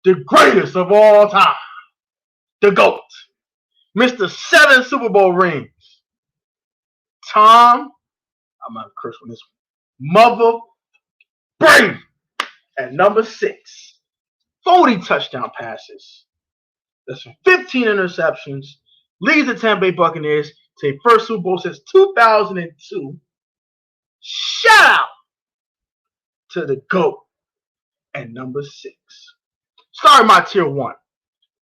the greatest of all time, the GOAT, Mr. 7 Super Bowl rings. Tom, I'm not curse on this one. Mother Brady at number 6. 40 touchdown passes. That's 15 interceptions. Leads the Tampa Bay Buccaneers to a first Super Bowl since 2002. Shout out to the GOAT at number 6. Sorry, my tier 1.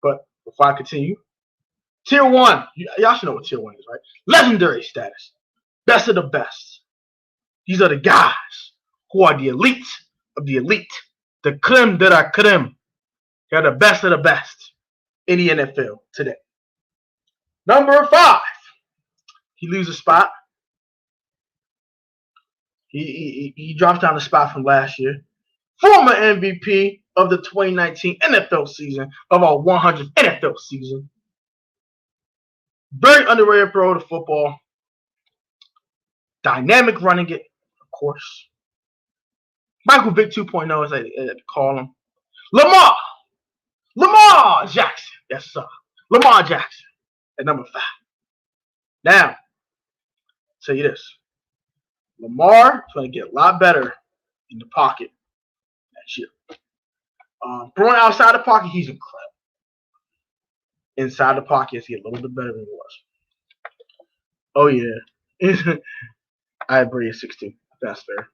But before I continue, tier 1, y'all should know what tier 1 is, right? Legendary status. Best of the best. These are the guys who are the elite of the elite. The creme de la creme. They're the best of the best in the NFL today. Number 5. He loses a spot. He drops down the spot from last year. Former MVP of the 2019 NFL season, of our 100th NFL season. Very underrated pro to football. Dynamic running it, of course. Michael Vick 2.0, as I call him. Lamar Jackson. Yes, sir. Lamar Jackson at number 5. Now, I'll tell you this. Lamar is going to get a lot better in the pocket next year. Throwing outside the pocket, he's incredible. Inside the pocket, he's a little bit better than he was. Oh, yeah. I have Brady at 16. That's fair.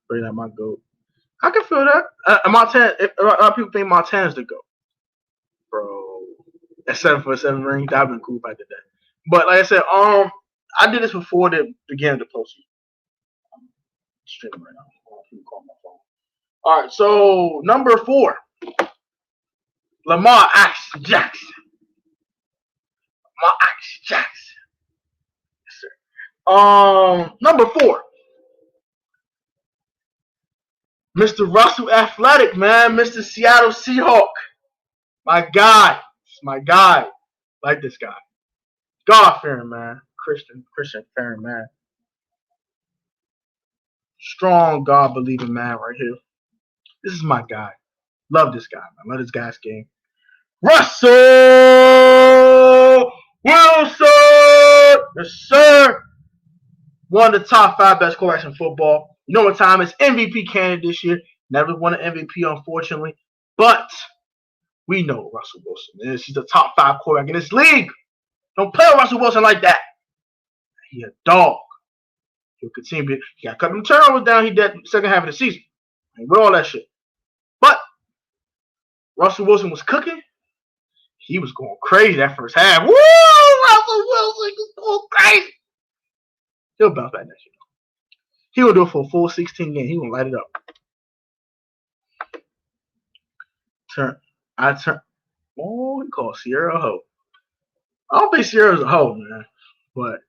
Brady not my GOAT. I can feel that. Montana, a lot of people think Montana's the GOAT. Bro. At 7 for 7 ring, that would have been cool if I did that. But like I said, I did this before the beginning of the postseason. I'm streaming right now. Call my phone. All right, so number 4, Lamar Jackson. Lamar Jackson. Yes, sir. Number 4, Mr. Russell Athletic, man. Mr. Seattle Seahawk. My guy. It's my guy. Like this guy. God-fearing, man. Christian fearing, man. Strong, God-believing man right here. This is my guy. Love this guy, man. Love this guy's game. Russell Wilson! Yes, sir. One of the top 5 best quarterbacks in football. You know what time it's MVP candidate this year. Never won an MVP, unfortunately. But we know Russell Wilson is. He's the top 5 quarterback in this league. Don't play with Russell Wilson like that. He a dog. He'll continue. He got a couple of turnovers down. He did second half of the season. And with all that shit. But Russell Wilson was cooking. He was going crazy that first half. Woo! Russell Wilson was going crazy. He'll bounce back next year. He will do it for a full 16 games. He will light it up. Oh, he called Sierra a hoe. I don't think Sierra's a hoe, man. But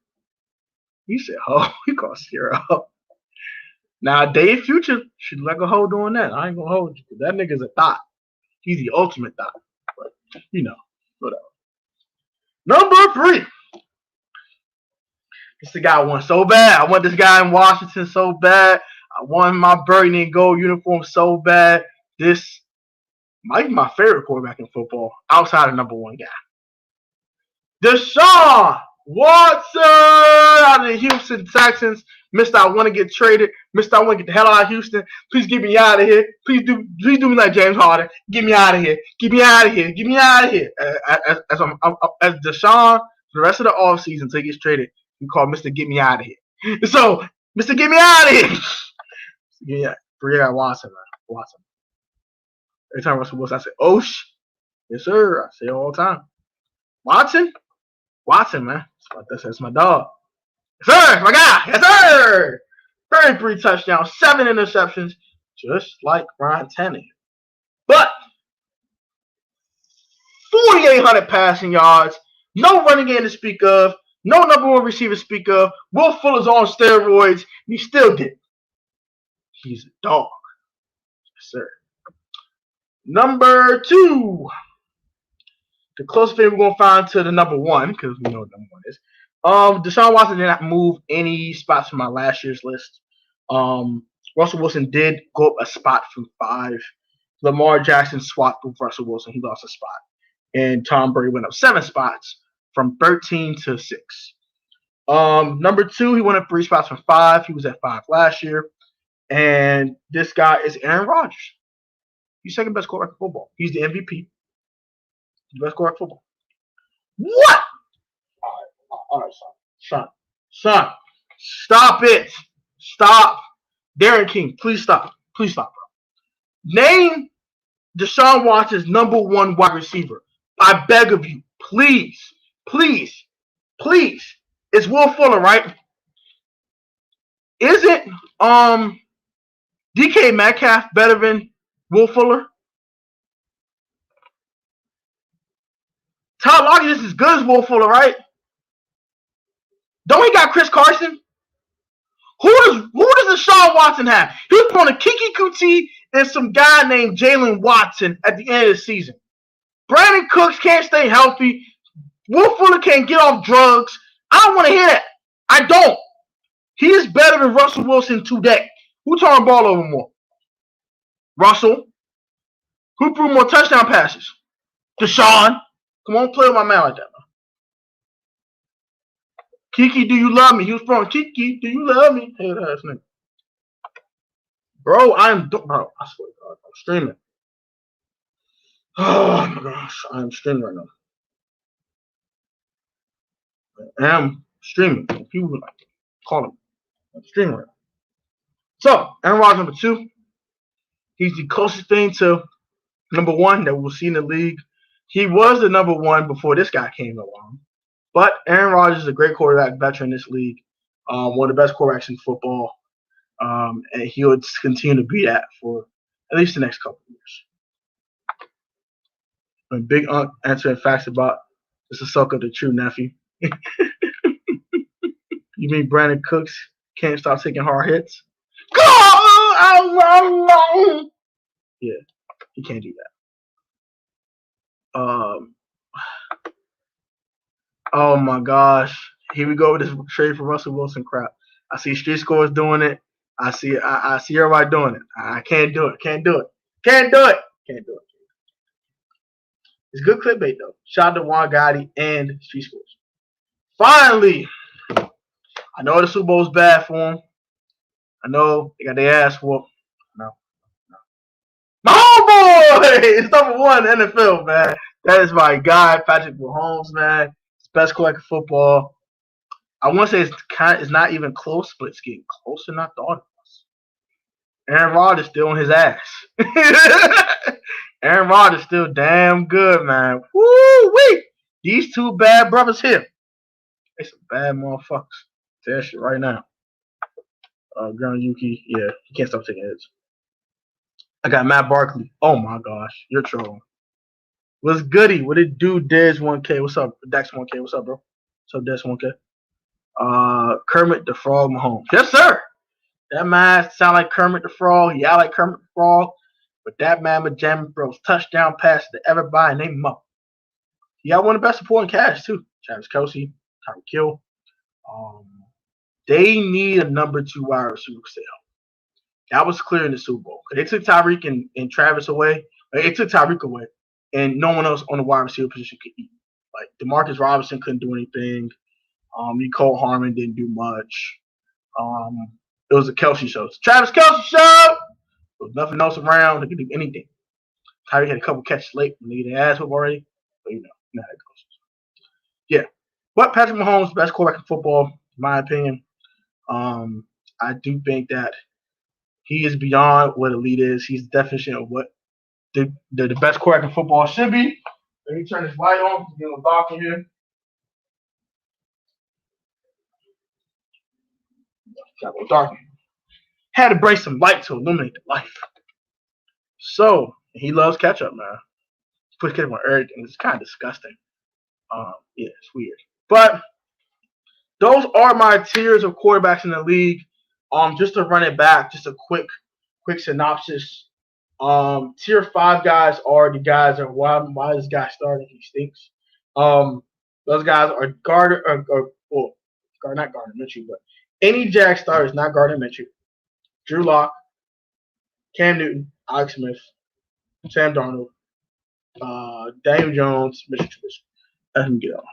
he said hoe. He called Sierra a hoe. Now, Dave Future should like a hoe doing that. I ain't gonna hold you. That nigga's a thought. He's the ultimate thought. But, you know, whatever. Number 3. This the guy I want so bad. I want this guy in Washington so bad. I want my burgundy and gold uniform so bad. This might be my favorite quarterback in football outside of number 1 guy. Deshaun Watson out of the Houston Texans. Mr. I want to get traded. Mr. I want to get the hell out of Houston. Please get me out of here. Please do me like James Harden. Get me out of here. Get me out of here. Get me out of here. As Deshaun, for the rest of the offseason until he gets traded, we call Mr. Get Me Out of Here. So, Mr. Get Me Out of Here. Yeah, forget Watson, man. Watson. Every time Russell Wilson, I say, Osh. Yes, sir. I say it all the time. Watson, man. That's my dog. Yes, sir. My guy. Yes, sir. 33 touchdowns, 7 interceptions, just like Ryan Tannehill. But 4,800 passing yards, no running game to speak of, no number 1 receiver to speak of. Will Fuller's on steroids, and he still did. He's a dog. Yes, sir. Number 2. The closest thing we're going to find to the number 1, because we know what number 1 is. Deshaun Watson did not move any spots from my last year's list. Russell Wilson did go up a spot from 5. Lamar Jackson swapped with Russell Wilson. He lost a spot. And Tom Brady went up 7 spots from 13 to 6. Number 2, he went up 3 spots from 5. He was at 5 last year. And this guy is Aaron Rodgers. He's second best quarterback in football. He's the MVP. The best quarterback in football. What? All right, son. Stop it. Stop. Darren King, please stop. Please stop, bro. Name Deshaun Watson's number 1 wide receiver. I beg of you. Please. It's Will Fuller, right? Isn't DK Metcalf better than Will Fuller? Todd Lockett is as good as Will Fuller, right? Don't he got Chris Carson? Who does Deshaun Watson have? He was on a Kiki Kuti and some guy named Jalen Watson at the end of the season. Brandon Cooks can't stay healthy. Will Fuller can't get off drugs. I don't want to hear that. I don't. He is better than Russell Wilson today. Who turned the ball over more? Russell. Who threw more touchdown passes? Deshaun. Come on, play with my man like that, man. Kiki, do you love me? He was from Kiki, do you love me? Hey, that's nigga. Bro, I swear to God, I'm streaming. Oh my gosh, I'm streaming right now. I am streaming. People like call him. I'm streaming right now. So, Aaron Rodgers, number 2. He's the closest thing to number 1 that we'll see in the league. He was the number 1 before this guy came along. But Aaron Rodgers is a great quarterback, veteran in this league. One of the best quarterbacks in football. And he would continue to be that for at least the next couple of years. And Big Unc answering facts about this is Ahsoka, the true nephew. You mean Brandon Cooks can't stop taking hard hits? Yeah, he can't do that. Oh my gosh. Here we go with this trade for Russell Wilson crap. I see Street Scores doing it. I see everybody doing it. I can't do it. Can't do it. Can't do it. Can't do it. It's good clickbait though. Shout out to Juan Gotti and Street Schools. Finally, I know the Super Bowl's bad for them. I know they got their ass whooped. No. My homeboy! It's number one in the NFL, man. That is my guy, Patrick Mahomes, man. It's best quarterback of football. I want to say it's not even close, but it's getting closer than I thought it was. Aaron Rodgers still on his ass. Aaron Rodgers still damn good, man. Woo-wee! These two bad brothers here. They some bad motherfuckers. Tell that shit right now. Ground Yuki, yeah, he can't stop taking hits. I got Matt Barkley. Oh my gosh, you're trolling. What's goody? What it do, Dez 1K? What's up, Dex 1K? What's up, bro? What's up, Dez 1K? Kermit the Frog Mahomes. Yes, sir. That man sound like Kermit the Frog. Yeah, I like Kermit the Frog. But that man with jamming throws touchdown passes to everybody and they up. He got one of the best supporting cast too. Travis Kelce, Tyreek Hill. They need a number 2 wide receiver sale. That was clear in the Super Bowl. They took Tyreek and Travis away. They took Tyreek away, and no one else on the wide receiver position could eat. Like Demarcus Robinson couldn't do anything. Nicole Harmon didn't do much. It was a Kelce show. It's Travis Kelce show. There was nothing else around. They could do anything. Tyreek had a couple catches late when they get their ass up already, but you know how it goes. Yeah, but Patrick Mahomes, best quarterback in football, in my opinion. I do think that he is beyond what elite is. He's the definition of what the best quarterback in football should be. Let me turn this light on. Get a little dark in here. Got a little dark. Had to bring some light to illuminate the life. So he loves ketchup, man. Put ketchup on everything. It's kind of disgusting. Yeah, it's weird. But those are my tiers of quarterbacks in the league. Just to run it back, just a quick synopsis. Tier 5 guys are the guys that why this guy started, he stinks. Those guys are not Gardner Minshew, but any Jag starters, not Gardner Minshew. Drew Lock, Cam Newton, Alex Smith, Sam Darnold, Daniel Jones, Mitchell Trubisky. Let him get on.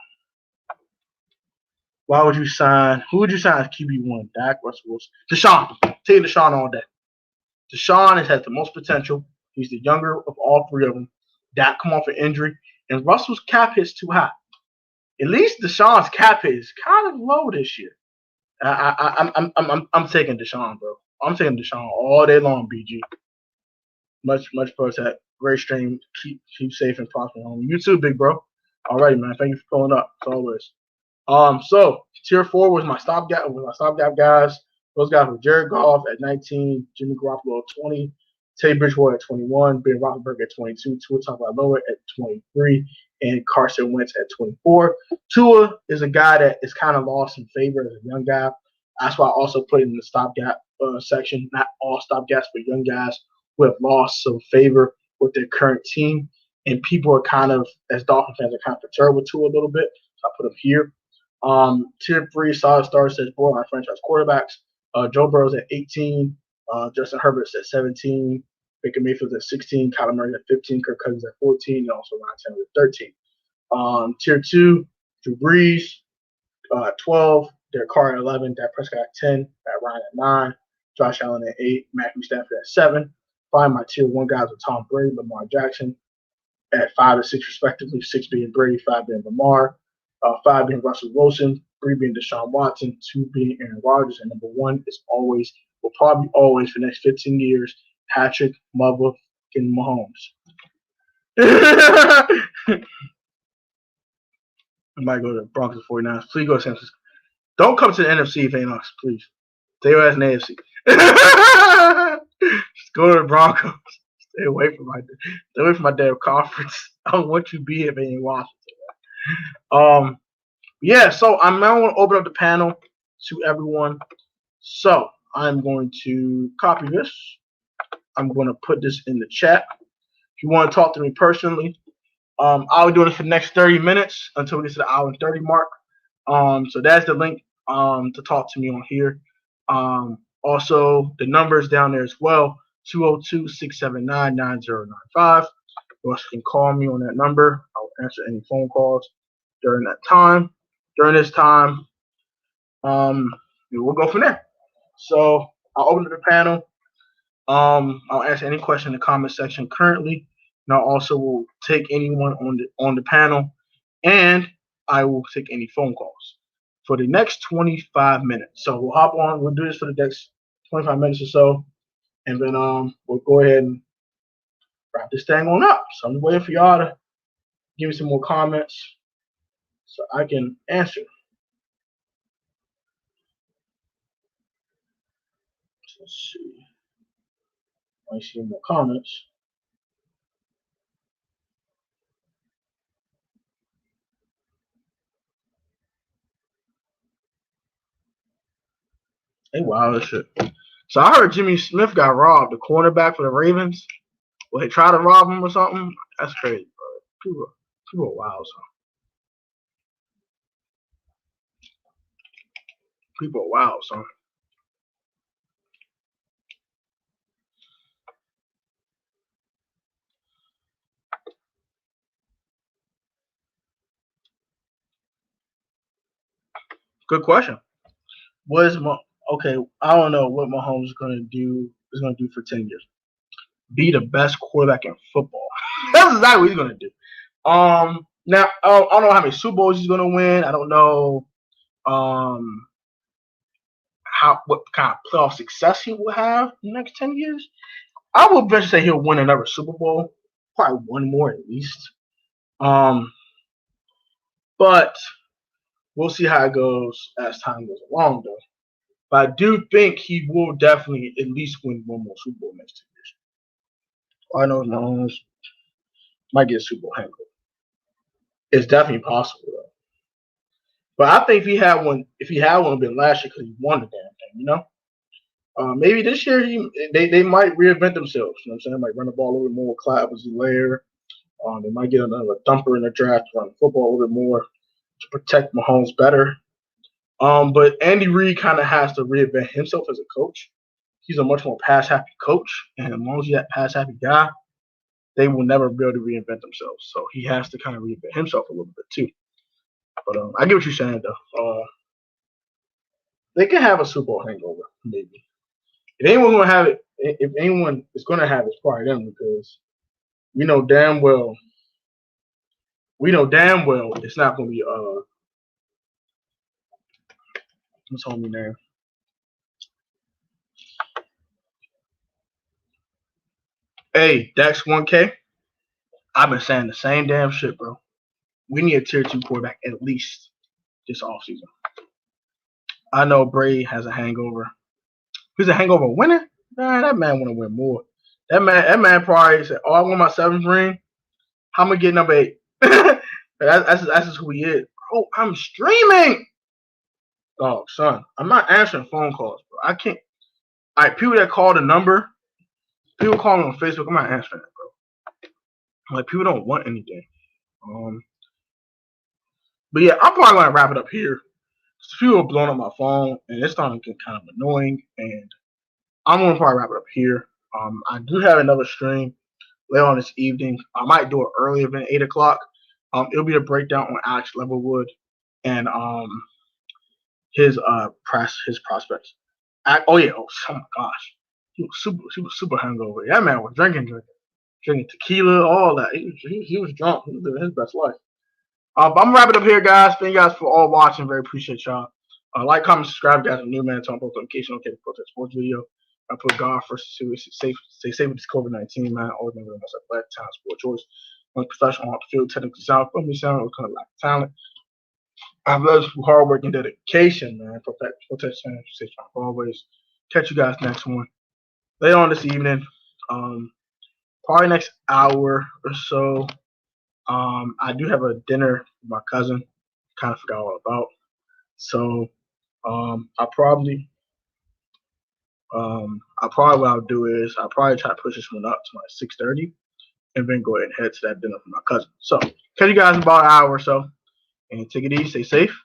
Why would you sign? Who would you sign as QB1? Dak, Russell Wilson, Deshaun. Take Deshaun all day. Deshaun has the most potential. He's the younger of all three of them. Dak come off an injury, and Russell's cap hit's too high. At least Deshaun's cap hit is kind of low this year. I'm taking Deshaun, bro. I'm taking Deshaun all day long, BG. Much pros that great stream. Keep safe and prosperous. You too, big bro. All right, man. Thank you for pulling up as always. So tier 4 was my stopgap guys. Those guys were Jared Goff at 19, Jimmy Garoppolo at 20, Teddy Bridgewater at 21, Ben Roethlisberger at 22, Tua Tagovailoa at 23, and Carson Wentz at 24. Tua is a guy that is kind of lost in favor as a young guy. That's why I also put it in the stopgap section. Not all stopgaps, but young guys who have lost some favor with their current team. And people are kind of, as Dolphin fans, are kind of perturbed with Tua a little bit. So I put him here. Tier 3 solid stars says borderline franchise quarterbacks. Joe Burrow's at 18. Justin Herbert's at 17. Baker Mayfield's at 16. Kyler Murray at 15. Kirk Cousins at 14. And also Ryan Tannehill at 13. Tier 2, Drew Brees, 12. Derek Carr at 11. Dak Prescott at 10. Matt Ryan at 9. Josh Allen at 8. Matthew Stafford at 7. 5 my tier 1 guys are Tom Brady, Lamar Jackson at 5 and 6 respectively. 6 being Brady, 5 being Lamar. 5 being Russell Wilson, 3 being Deshaun Watson, 2 being Aaron Rodgers, and number 1 will probably always for the next 15 years, Patrick motherfucking Mahomes. I might go to the Broncos 49ers. Please go to San Francisco. Don't come to the NFC if it ain't us, please. Stay away from the AFC. Just go to the Broncos. Stay away from my damn conference. I don't want you to be here if it ain't Washington. Yeah, so I'm now going to open up the panel to everyone. So I'm going to copy this. I'm going to put this in the chat. If you want to talk to me personally, I'll be doing it for the next 30 minutes until we get to the hour and 30 mark. So that's the link to talk to me on here. Also, the numbers down there as well, 202-679-9095. You also can call me on that number. I'll answer any phone calls during that time. During this time, we'll go from there. So I'll open the panel. I'll answer any question in the comment section currently, and I also will take anyone on the panel, and I will take any phone calls for the next 25 minutes. So we'll hop on. We'll do this for the next 25 minutes or so, and then we'll go ahead and wrap this thing on up. So I'm waiting for y'all to give me some more comments so I can answer. Let's see. I see more comments. Hey, wow, this shit. So I heard Jimmy Smith got robbed, the cornerback for the Ravens. Well, they tried to rob him or something. That's crazy, bro. People are wild, son. People are wild, son. Good question. What is okay? I don't know what Mahomes is gonna do. Is gonna do for 10 years. Be the best quarterback in football. That's exactly what he's gonna do. Now I don't know how many Super Bowls he's gonna win. I don't know what kind of playoff success he will have in the next 10 years. I would venture to say he'll win another Super Bowl, probably one more at least. But we'll see how it goes as time goes along, though. But I do think he will definitely at least win one more Super Bowl next 2 years. I know Mahomes might get a Super Bowl hangover. It's definitely possible, though. But I think if he had one, it would have been last year because he won the damn thing, you know? Maybe this year they might reinvent themselves. You know what I'm saying? They might run the ball a little bit more with Clyde Edwards-Helaire. They might get another thumper in the draft, run the football a little bit more to protect Mahomes better. But Andy Reid kind of has to reinvent himself as a coach. He's a much more pass-happy coach, and as long as he's that pass-happy guy, they will never be able to reinvent themselves. So he has to kind of reinvent himself a little bit too. But I get what you're saying, though. They can have a Super Bowl hangover, maybe. If anyone gonna have it, if anyone is gonna have it, it's probably them because we know damn well it's not gonna be what's homie name? Hey, Dax 1K. I've been saying the same damn shit, bro. We need a tier 2 quarterback at least this offseason. I know Brady has a hangover. He's a hangover winner? Man, that man wanna win more. That man probably said, "Oh, I want my 7th ring. How am I get number 8?" that's just who he is. Bro, I'm streaming. Oh, son, I'm not answering phone calls, bro. I can't. All right, people that call the number, people calling on Facebook, I'm not answering it, bro. Like, people don't want anything. But yeah, I'm probably gonna wrap it up here. People are blowing up my phone, and it's starting to get kind of annoying. And I'm gonna probably wrap it up here. I do have another stream later on this evening. I might do it earlier than 8 o'clock. It'll be a breakdown on Alex Leatherwood and his prospects. Oh my gosh, he was super hungover. That man was drinking tequila, all that. He was drunk. He was living his best life. But I'm gonna wrap it up here, guys. Thank you guys for all watching. Very appreciate y'all. Like, comment, subscribe, guys. I'm new man. Turn post notification. Okay, protest sports video. I put God first to stay safe with this COVID-19, man. Always remember myself. Black talent, sport choice. I'm professional on the field, technically sound, from me sound, kind of lack of talent. I love hard work and dedication, man. Protect channel, always. Catch you guys next one. Later on this evening, probably next hour or so. I do have a dinner with my cousin. Kind of forgot all about. So, I probably what I'll do is I'll probably try to push this one up to like 6:30, and then go ahead and head to that dinner for my cousin. So, catch you guys in about an hour or so, and take it easy, stay safe.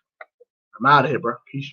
I'm out of here, bro. Peace.